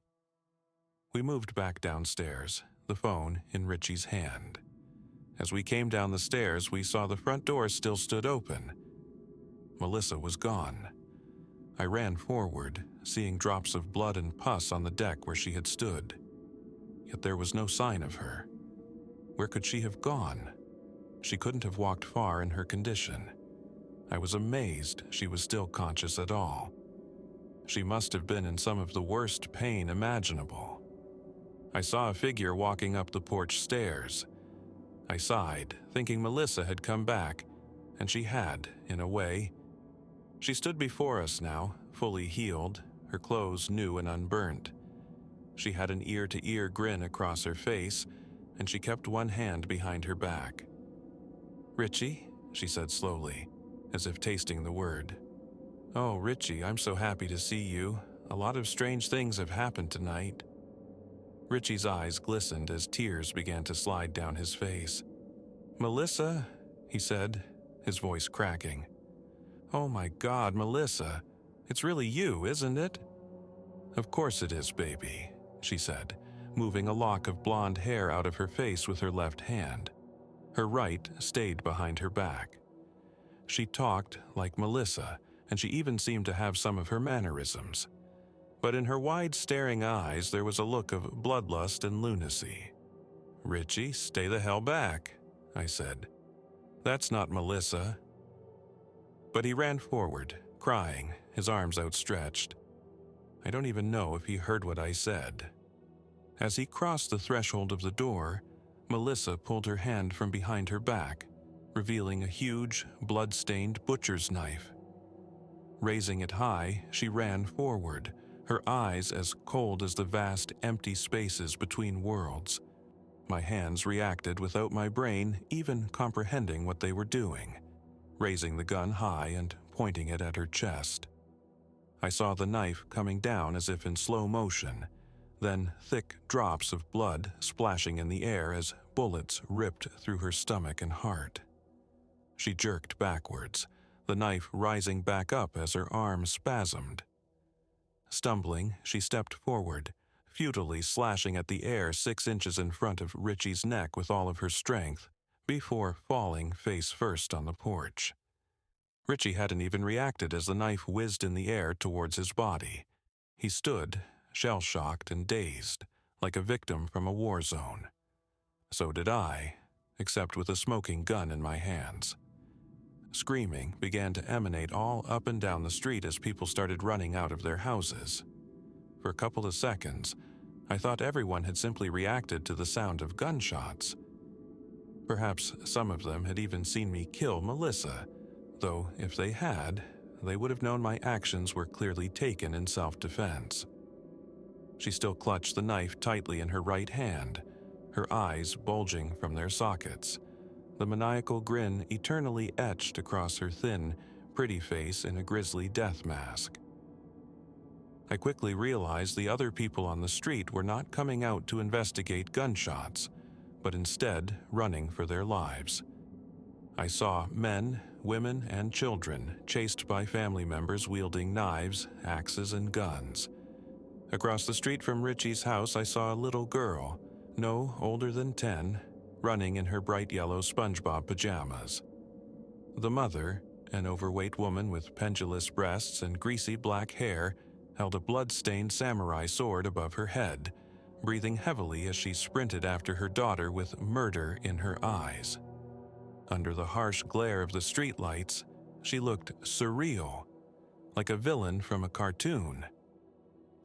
We moved back downstairs, the phone in Richie's hand. As we came down the stairs, we saw the front door still stood open. Melissa was gone. I ran forward, seeing drops of blood and pus on the deck where she had stood. Yet there was no sign of her. Where could she have gone? She couldn't have walked far in her condition. I was amazed she was still conscious at all. She must have been in some of the worst pain imaginable. I saw a figure walking up the porch stairs. I sighed, thinking Melissa had come back, and she had, in a way. She stood before us now, fully healed, her clothes new and unburnt. She had an ear-to-ear grin across her face, and she kept one hand behind her back. "Richie," she said slowly, as if tasting the word. "Oh, Richie, I'm so happy to see you. A lot of strange things have happened tonight." Richie's eyes glistened as tears began to slide down his face. "Melissa," he said, his voice cracking. "Oh my God, Melissa, it's really you, isn't it?" "Of course it is, baby," she said, moving a lock of blonde hair out of her face with her left hand. Her right stayed behind her back. She talked like Melissa, and she even seemed to have some of her mannerisms. But in her wide staring eyes there was a look of bloodlust and lunacy. "Richie, stay the hell back," I said. "That's not Melissa." But he ran forward, crying, his arms outstretched. I don't even know if he heard what I said. As he crossed the threshold of the door, Melissa pulled her hand from behind her back, revealing a huge, blood-stained butcher's knife. Raising it high, she ran forward, her eyes as cold as the vast, empty spaces between worlds. My hands reacted without my brain even comprehending what they were doing, raising the gun high and pointing it at her chest. I saw the knife coming down as if in slow motion, then thick drops of blood splashing in the air as bullets ripped through her stomach and heart. She jerked backwards, the knife rising back up as her arm spasmed. Stumbling, she stepped forward, futilely slashing at the air 6 inches in front of Richie's neck with all of her strength, before falling face first on the porch. Richie hadn't even reacted as the knife whizzed in the air towards his body. He stood, shell-shocked and dazed, like a victim from a war zone. So did I, except with a smoking gun in my hands. Screaming began to emanate all up and down the street as people started running out of their houses. For a couple of seconds, I thought everyone had simply reacted to the sound of gunshots. Perhaps some of them had even seen me kill Melissa, though if they had, they would have known my actions were clearly taken in self-defense. She still clutched the knife tightly in her right hand, her eyes bulging from their sockets, the maniacal grin eternally etched across her thin, pretty face in a grisly death mask. I quickly realized the other people on the street were not coming out to investigate gunshots, but instead running for their lives. I saw men, women, and children chased by family members wielding knives, axes, and guns. Across the street from Richie's house, I saw a little girl, no older than 10, running in her bright yellow SpongeBob pajamas. The mother, an overweight woman with pendulous breasts and greasy black hair, held a blood-stained samurai sword above her head, breathing heavily as she sprinted after her daughter with murder in her eyes. Under the harsh glare of the streetlights, she looked surreal, like a villain from a cartoon.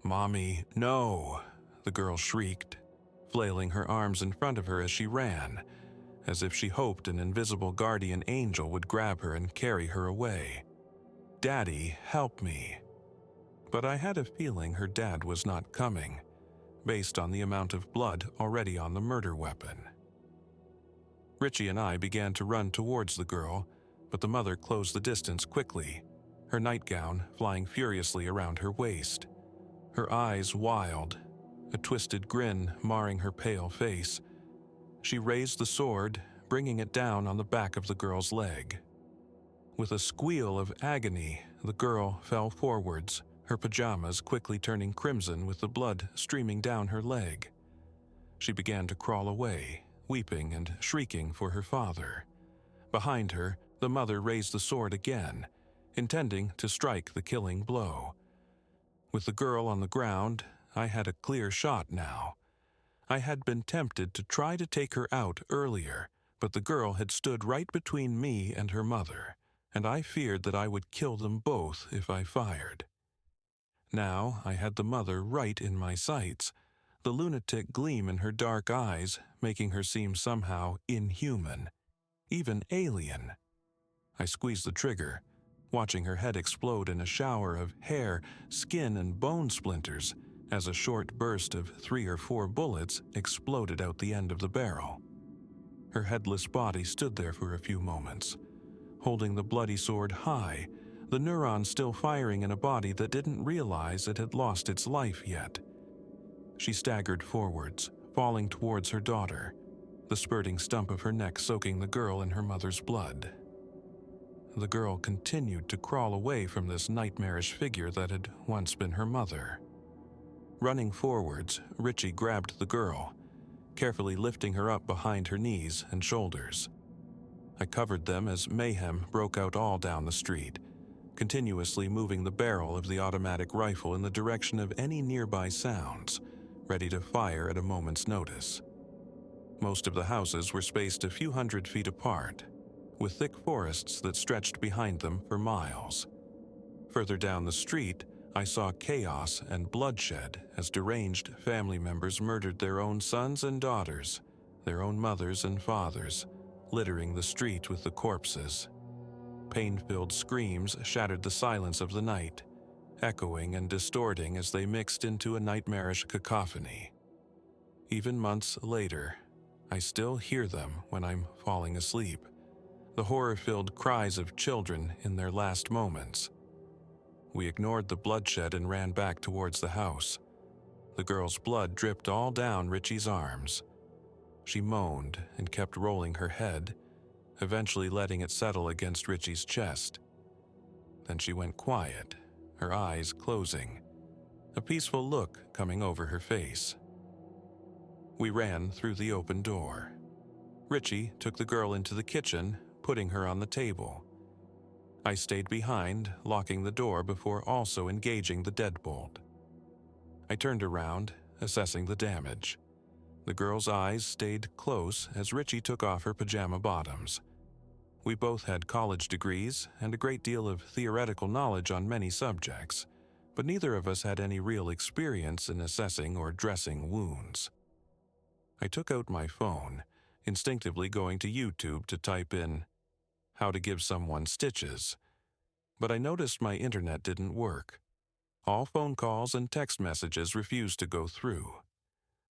"Mommy, no!" the girl shrieked, flailing her arms in front of her as she ran, as if she hoped an invisible guardian angel would grab her and carry her away. "Daddy, help me." But I had a feeling her dad was not coming, based on the amount of blood already on the murder weapon. Richie and I began to run towards the girl, but the mother closed the distance quickly, her nightgown flying furiously around her waist. Her eyes wild, a twisted grin marring her pale face. She raised the sword, bringing it down on the back of the girl's leg. With a squeal of agony, the girl fell forwards, her pajamas quickly turning crimson with the blood streaming down her leg. She began to crawl away, weeping and shrieking for her father. Behind her, the mother raised the sword again, intending to strike the killing blow. With the girl on the ground, I had a clear shot now. I had been tempted to try to take her out earlier, but the girl had stood right between me and her mother, and I feared that I would kill them both if I fired. Now I had the mother right in my sights, the lunatic gleam in her dark eyes making her seem somehow inhuman, even alien. I squeezed the trigger, watching her head explode in a shower of hair, skin, and bone splinters as a short burst of 3 or 4 bullets exploded out the end of the barrel. Her headless body stood there for a few moments, holding the bloody sword high, the neurons still firing in a body that didn't realize it had lost its life yet. She staggered forwards, falling towards her daughter, the spurting stump of her neck soaking the girl in her mother's blood. The girl continued to crawl away from this nightmarish figure that had once been her mother. Running forwards, Richie grabbed the girl, carefully lifting her up behind her knees and shoulders. I covered them as mayhem broke out all down the street, continuously moving the barrel of the automatic rifle in the direction of any nearby sounds, ready to fire at a moment's notice. Most of the houses were spaced a few hundred feet apart, with thick forests that stretched behind them for miles. Further down the street, I saw chaos and bloodshed as deranged family members murdered their own sons and daughters, their own mothers and fathers, littering the street with the corpses. Pain-filled screams shattered the silence of the night, echoing and distorting as they mixed into a nightmarish cacophony. Even months later, I still hear them when I'm falling asleep, the horror-filled cries of children in their last moments. We ignored the bloodshed and ran back towards the house. The girl's blood dripped all down Richie's arms. She moaned and kept rolling her head, eventually letting it settle against Richie's chest. Then she went quiet, her eyes closing, a peaceful look coming over her face. We ran through the open door. Richie took the girl into the kitchen, putting her on the table. I stayed behind, locking the door before also engaging the deadbolt. I turned around, assessing the damage. The girl's eyes stayed close as Richie took off her pajama bottoms. We both had college degrees and a great deal of theoretical knowledge on many subjects, but neither of us had any real experience in assessing or dressing wounds. I took out my phone, instinctively going to YouTube to type in how to give someone stitches, but I noticed my internet didn't work. All phone calls and text messages refused to go through.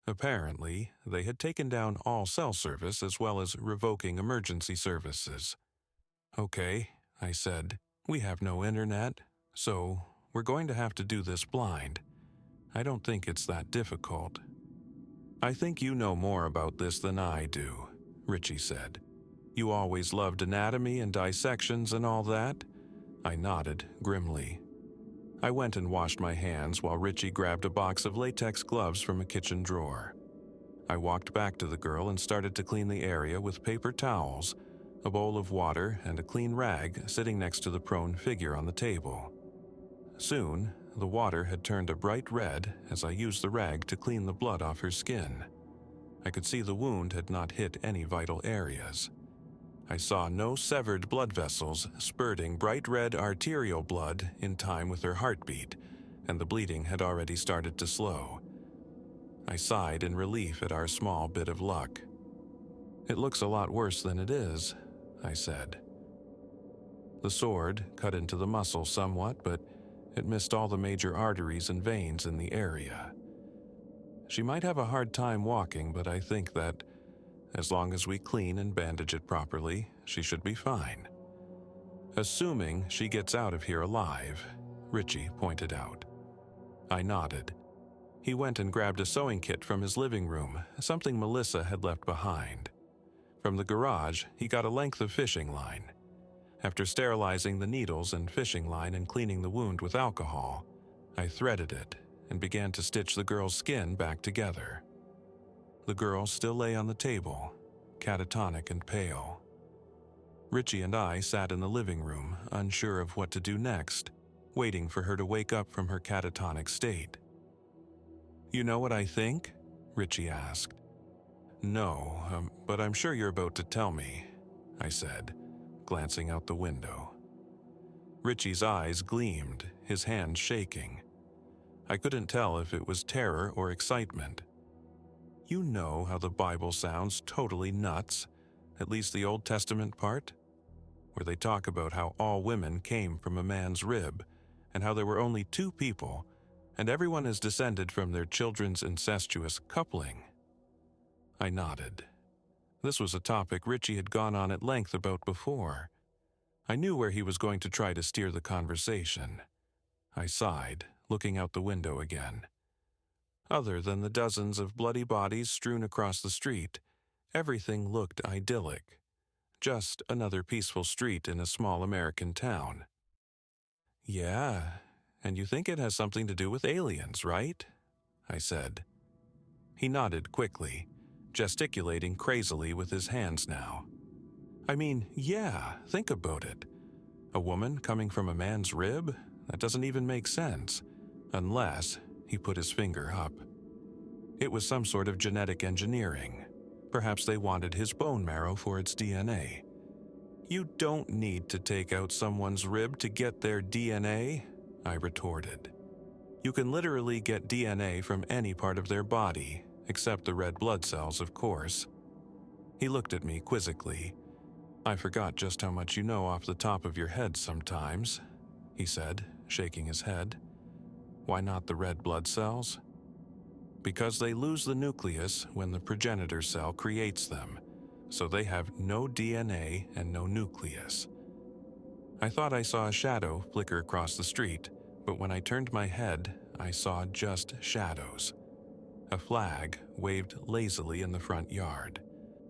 Apparently, they had taken down all cell service as well as revoking emergency services. "Okay," I said, "we have no internet, so we're going to have to do this blind. I don't think it's that difficult." "I think you know more about this than I do," Richie said. "You always loved anatomy and dissections and all that?" I nodded grimly. I went and washed my hands while Richie grabbed a box of latex gloves from a kitchen drawer. I walked back to the girl and started to clean the area with paper towels, a bowl of water, and a clean rag sitting next to the prone figure on the table. Soon, the water had turned a bright red as I used the rag to clean the blood off her skin. I could see the wound had not hit any vital areas. I saw no severed blood vessels spurting bright red arterial blood in time with her heartbeat, and the bleeding had already started to slow. I sighed in relief at our small bit of luck. "It looks a lot worse than it is," I said. The sword cut into the muscle somewhat, but it missed all the major arteries and veins in the area. She might have a hard time walking, but I think that, as long as we clean and bandage it properly, she should be fine. "Assuming she gets out of here alive," Richie pointed out. I nodded. He went and grabbed a sewing kit from his living room, something Melissa had left behind. From the garage, he got a length of fishing line. After sterilizing the needles and fishing line and cleaning the wound with alcohol, I threaded it and began to stitch the girl's skin back together. The girl still lay on the table, catatonic and pale. Richie and I sat in the living room, unsure of what to do next, waiting for her to wake up from her catatonic state. "You know what I think?" Richie asked. "No, but I'm sure you're about to tell me," I said, glancing out the window. Richie's eyes gleamed, his hands shaking. I couldn't tell if it was terror or excitement. "You know how the Bible sounds totally nuts, at least the Old Testament part, where they talk about how all women came from a man's rib, and how there were only two people, and everyone is descended from their children's incestuous coupling." I nodded. This was a topic Richie had gone on at length about before. I knew where he was going to try to steer the conversation. I sighed, looking out the window again. Other than the dozens of bloody bodies strewn across the street, everything looked idyllic. Just another peaceful street in a small American town. "Yeah, and you think it has something to do with aliens, right?" I said. He nodded quickly, gesticulating crazily with his hands now. "I mean, yeah, think about it. A woman coming from a man's rib? That doesn't even make sense. Unless," he put his finger up, "it was some sort of genetic engineering. Perhaps they wanted his bone marrow for its DNA." "You don't need to take out someone's rib to get their DNA," I retorted. "You can literally get DNA from any part of their body, except the red blood cells, of course." He looked at me quizzically. "I forgot just how much you know off the top of your head sometimes," he said, shaking his head. "Why not the red blood cells?" "Because they lose the nucleus when the progenitor cell creates them, so they have no DNA and no nucleus." I thought I saw a shadow flicker across the street, but when I turned my head, I saw just shadows. A flag waved lazily in the front yard.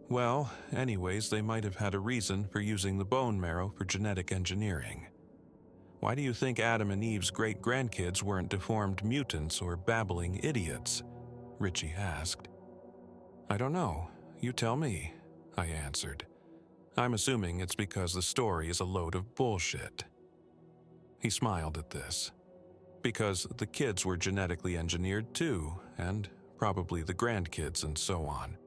Well, anyways, they might have had a reason for using the bone marrow for genetic engineering. Why do you think Adam and Eve's great-grandkids weren't deformed mutants or babbling idiots? Richie asked. "I don't know. You tell me," I answered. "I'm assuming it's because the story is a load of bullshit." He smiled at this. "Because the kids were genetically engineered too, and probably the grandkids and so on.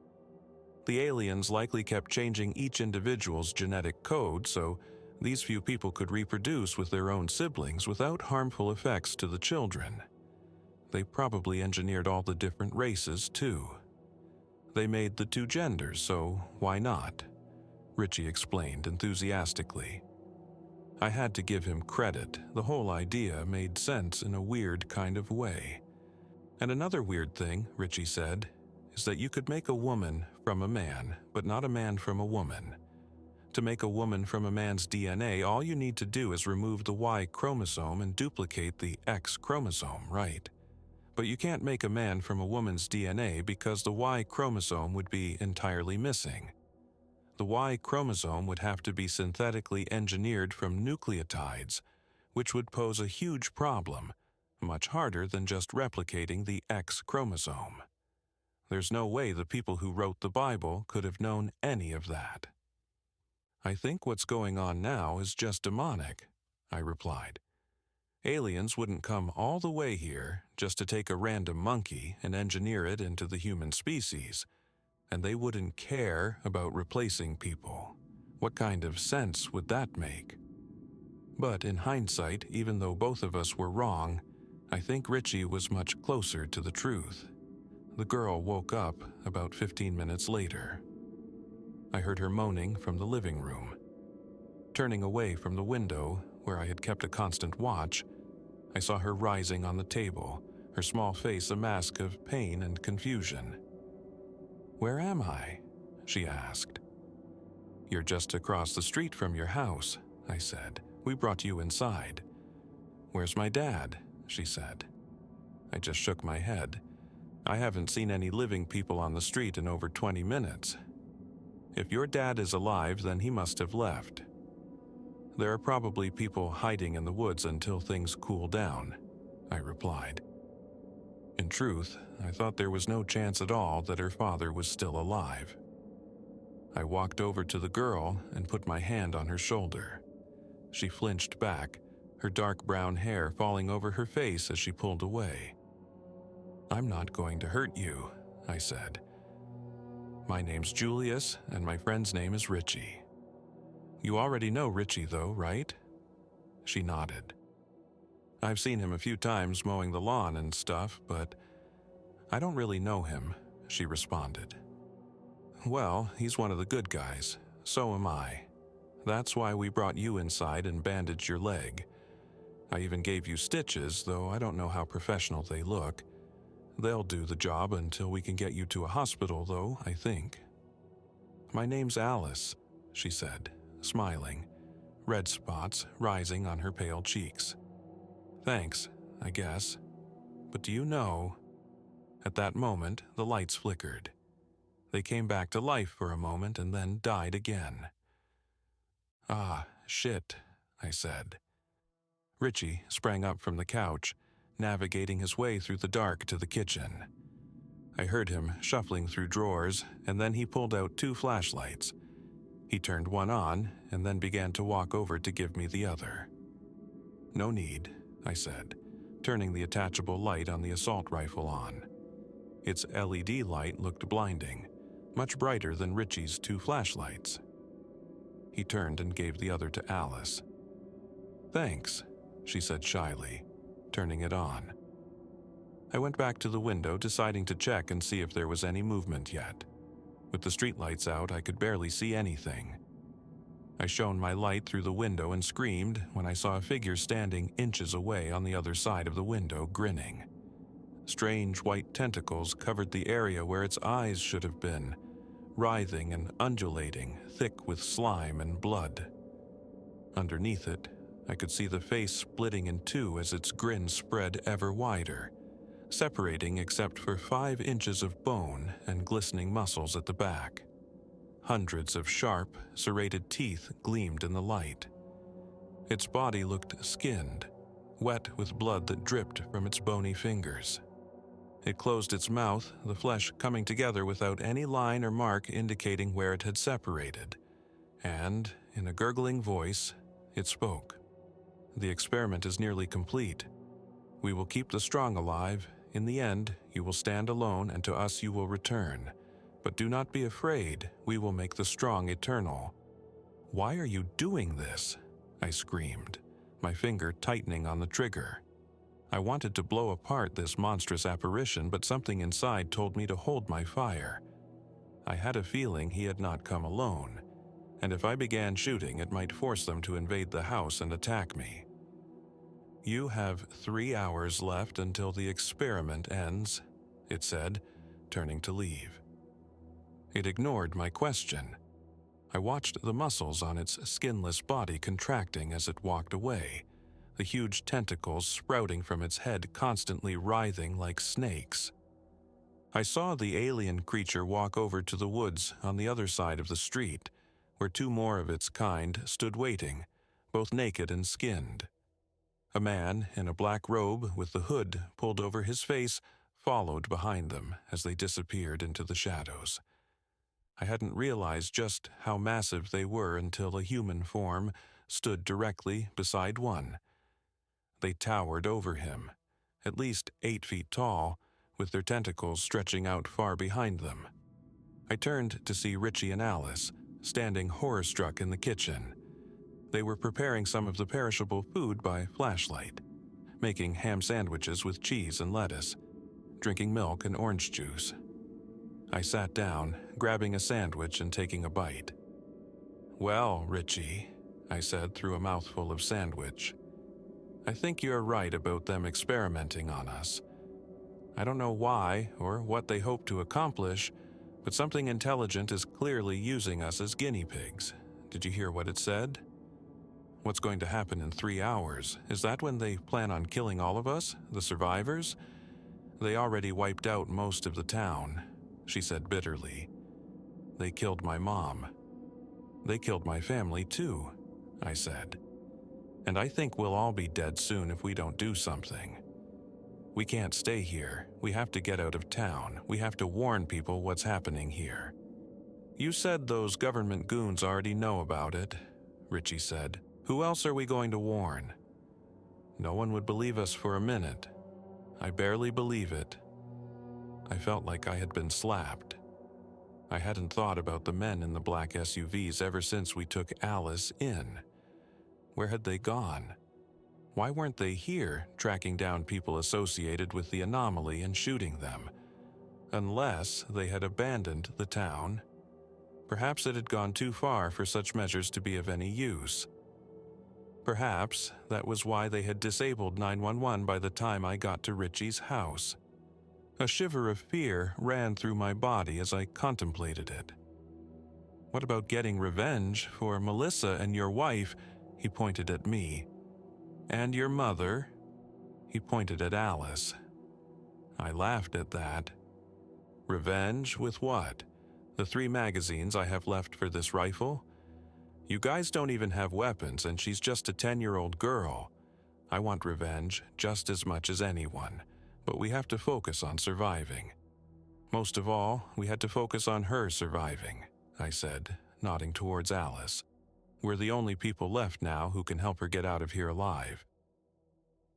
The aliens likely kept changing each individual's genetic code so these few people could reproduce with their own siblings without harmful effects to the children. They probably engineered all the different races too. They made the two genders, so why not?" Richie explained enthusiastically. I had to give him credit. The whole idea made sense in a weird kind of way. "And another weird thing," Richie said, "is that you could make a woman from a man, but not a man from a woman. To make a woman from a man's DNA, all you need to do is remove the Y chromosome and duplicate the X chromosome, right? But you can't make a man from a woman's DNA because the Y chromosome would be entirely missing. The Y chromosome would have to be synthetically engineered from nucleotides, which would pose a huge problem, much harder than just replicating the X chromosome. There's no way the people who wrote the Bible could have known any of that." "I think what's going on now is just demonic," I replied. "Aliens wouldn't come all the way here just to take a random monkey and engineer it into the human species, and they wouldn't care about replacing people. What kind of sense would that make? But in hindsight, even though both of us were wrong, I think Richie was much closer to the truth. The girl woke up about 15 minutes later. I heard her moaning from the living room. Turning away from the window, where I had kept a constant watch, I saw her rising on the table, her small face a mask of pain and confusion. "Where am I?" she asked. "You're just across the street from your house," I said. "We brought you inside." "Where's my dad?" she said. I just shook my head. "I haven't seen any living people on the street in over 20 minutes. If your dad is alive, then he must have left. There are probably people hiding in the woods until things cool down," I replied. In truth, I thought there was no chance at all that her father was still alive. I walked over to the girl and put my hand on her shoulder. She flinched back, her dark brown hair falling over her face as she pulled away. "I'm not going to hurt you," I said. "My name's Julius, and my friend's name is Richie." "You already know Richie, though, right?" She nodded. "I've seen him a few times mowing the lawn and stuff, but I don't really know him," she responded. "Well, he's one of the good guys. So am I. That's why we brought you inside and bandaged your leg. I even gave you stitches, though I don't know how professional they look. They'll do the job until we can get you to a hospital, though, I think." "My name's Alice," she said, smiling, red spots rising on her pale cheeks. "Thanks, I guess. But do you know—" At that moment, the lights flickered. They came back to life for a moment and then died again. "Ah, shit," I said. Richie sprang up from the couch, navigating his way through the dark to the kitchen. I heard him shuffling through drawers, and then he pulled out 2 flashlights. He turned one on and then began to walk over to give me the other. "No need," I said, turning the attachable light on the assault rifle on. Its LED light looked blinding, much brighter than Richie's 2 flashlights. He turned and gave the other to Alice. "Thanks," she said shyly, turning it on. I went back to the window, deciding to check and see if there was any movement yet. With the streetlights out, I could barely see anything. I shone my light through the window and screamed when I saw a figure standing inches away on the other side of the window, grinning. Strange white tentacles covered the area where its eyes should have been, writhing and undulating, thick with slime and blood. Underneath it, I could see the face splitting in 2 as its grin spread ever wider, separating except for 5 inches of bone and glistening muscles at the back. Hundreds of sharp, serrated teeth gleamed in the light. Its body looked skinned, wet with blood that dripped from its bony fingers. It closed its mouth, the flesh coming together without any line or mark indicating where it had separated. And, in a gurgling voice, it spoke. "The experiment is nearly complete. We will keep the strong alive. In the end, you will stand alone, and to us you will return. But do not be afraid, we will make the strong eternal." "Why are you doing this?" I screamed, my finger tightening on the trigger. I wanted to blow apart this monstrous apparition, but something inside told me to hold my fire. I had a feeling he had not come alone, and if I began shooting, it might force them to invade the house and attack me. "You have 3 hours left until the experiment ends," it said, turning to leave. It ignored my question. I watched the muscles on its skinless body contracting as it walked away, the huge tentacles sprouting from its head constantly writhing like snakes. I saw the alien creature walk over to the woods on the other side of the street, where 2 more of its kind stood waiting, both naked and skinned. A man in a black robe with the hood pulled over his face followed behind them as they disappeared into the shadows. I hadn't realized just how massive they were until a human form stood directly beside one. They towered over him, at least 8 feet tall, with their tentacles stretching out far behind them. I turned to see Richie and Alice, standing horror-struck in the kitchen. They were preparing some of the perishable food by flashlight, making ham sandwiches with cheese and lettuce, drinking milk and orange juice. I sat down, grabbing a sandwich and taking a bite. "Well, Richie," I said through a mouthful of sandwich, "I think you're right about them experimenting on us. I don't know why or what they hope to accomplish, but something intelligent is clearly using us as guinea pigs. Did you hear what it said? What's going to happen in 3 hours? Is that when they plan on killing all of us, the survivors? They already wiped out most of the town," she said bitterly. "They killed my mom. They killed my family too," I said. "And I think we'll all be dead soon if we don't do something. We can't stay here. We have to get out of town. We have to warn people what's happening here." "You said those government goons already know about it," Richie said. "Who else are we going to warn?" No one would believe us for a minute. I barely believe it. I felt like I had been slapped. I hadn't thought about the men in the black SUVs ever since we took Alice in. Where had they gone? Why weren't they here, tracking down people associated with the anomaly and shooting them? Unless they had abandoned the town. Perhaps it had gone too far for such measures to be of any use. Perhaps that was why they had disabled 911 by the time I got to Richie's house. A shiver of fear ran through my body as I contemplated it. "What about getting revenge for Melissa and your wife?" He pointed at me. "And your mother?" He pointed at Alice. I laughed at that. "Revenge with what? The 3 magazines I have left for this rifle? You guys don't even have weapons, and she's just a 10-year-old girl. I want revenge just as much as anyone, but we have to focus on surviving. Most of all, we had to focus on her surviving," I said, nodding towards Alice. "We're the only people left now who can help her get out of here alive."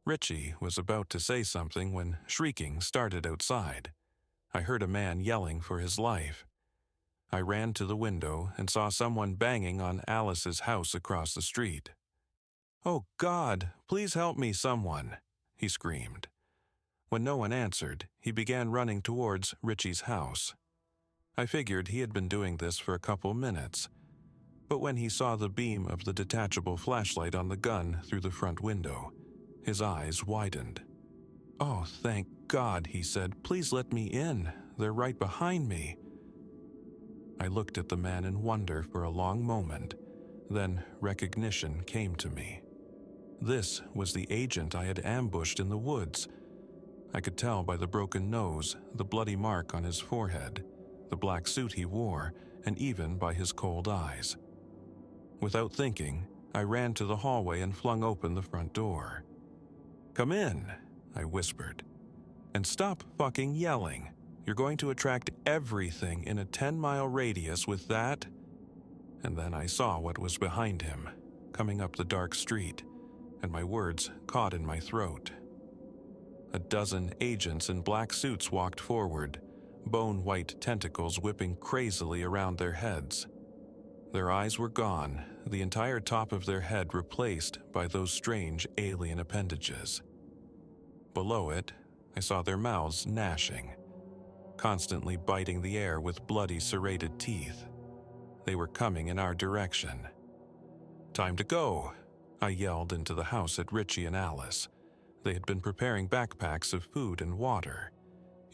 Richie was about to say something when shrieking started outside. I heard a man yelling for his life. I ran to the window and saw someone banging on Alice's house across the street. "Oh God, please help me, someone," he screamed. When no one answered, he began running towards Richie's house. I figured he had been doing this for a couple minutes, but when he saw the beam of the detachable flashlight on the gun through the front window, his eyes widened. "Oh, thank God," he said. "Please let me in. They're right behind me." I looked at the man in wonder for a long moment, then recognition came to me. This was the agent I had ambushed in the woods. I could tell by the broken nose, the bloody mark on his forehead, the black suit he wore, and even by his cold eyes. Without thinking, I ran to the hallway and flung open the front door. "Come in," I whispered. "And stop fucking yelling. You're going to attract everything in a 10-mile radius with that." And then I saw what was behind him, coming up the dark street, and my words caught in my throat. A dozen agents in black suits walked forward, bone-white tentacles whipping crazily around their heads. Their eyes were gone, the entire top of their head replaced by those strange alien appendages. Below it, I saw their mouths gnashing, constantly biting the air with bloody serrated teeth. They were coming in our direction. "Time to go," I yelled into the house at Richie and Alice. They had been preparing backpacks of food and water.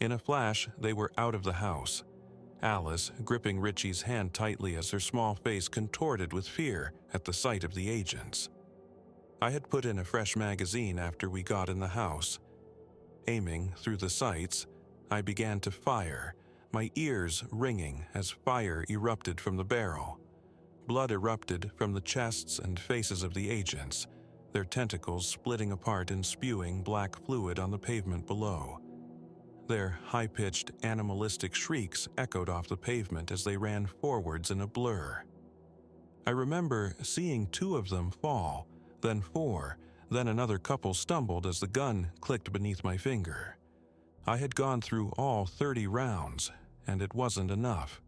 In a flash, they were out of the house, Alice gripping Richie's hand tightly as her small face contorted with fear at the sight of the agents. I had put in a fresh magazine after we got in the house. Aiming through the sights, I began to fire, my ears ringing as fire erupted from the barrel. Blood erupted from the chests and faces of the agents, their tentacles splitting apart and spewing black fluid on the pavement below. Their high-pitched, animalistic shrieks echoed off the pavement as they ran forwards in a blur. I remember seeing 2 of them fall, then 4, then another couple stumbled as the gun clicked beneath my finger. I had gone through all 30 rounds, and it wasn't enough.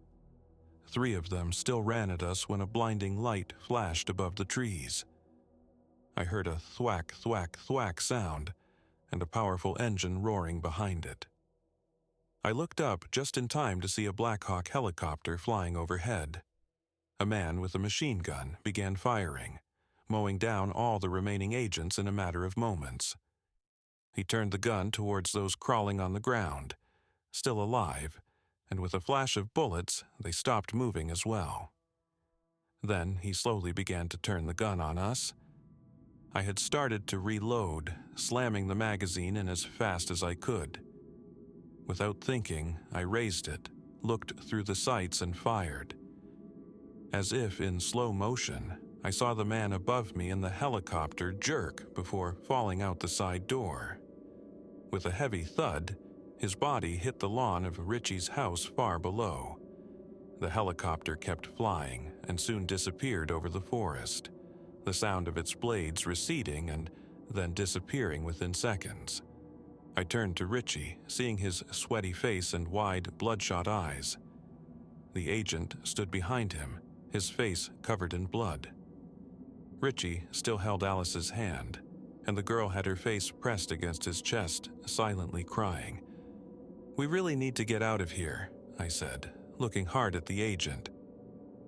3 of them still ran at us when a blinding light flashed above the trees. I heard a thwack, thwack, thwack sound, and a powerful engine roaring behind it. I looked up just in time to see a Black Hawk helicopter flying overhead. A man with a machine gun began firing, mowing down all the remaining agents in a matter of moments. He turned the gun towards those crawling on the ground, still alive, and with a flash of bullets, they stopped moving as well. Then he slowly began to turn the gun on us. I had started to reload, slamming the magazine in as fast as I could. Without thinking, I raised it, looked through the sights and fired. As if in slow motion, I saw the man above me in the helicopter jerk before falling out the side door. With a heavy thud, his body hit the lawn of Richie's house far below. The helicopter kept flying and soon disappeared over the forest, the sound of its blades receding and then disappearing within seconds. I turned to Richie, seeing his sweaty face and wide, bloodshot eyes. The agent stood behind him, his face covered in blood. Richie still held Alice's hand, and the girl had her face pressed against his chest, silently crying. "We really need to get out of here," I said, looking hard at the agent.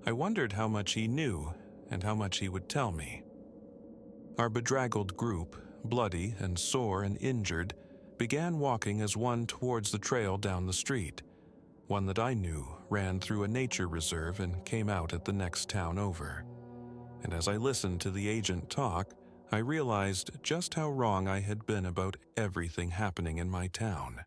I wondered how much he knew and how much he would tell me. Our bedraggled group, bloody and sore and injured, began walking as one towards the trail down the street, one that I knew ran through a nature reserve and came out at the next town over. And as I listened to the agent talk, I realized just how wrong I had been about everything happening in my town.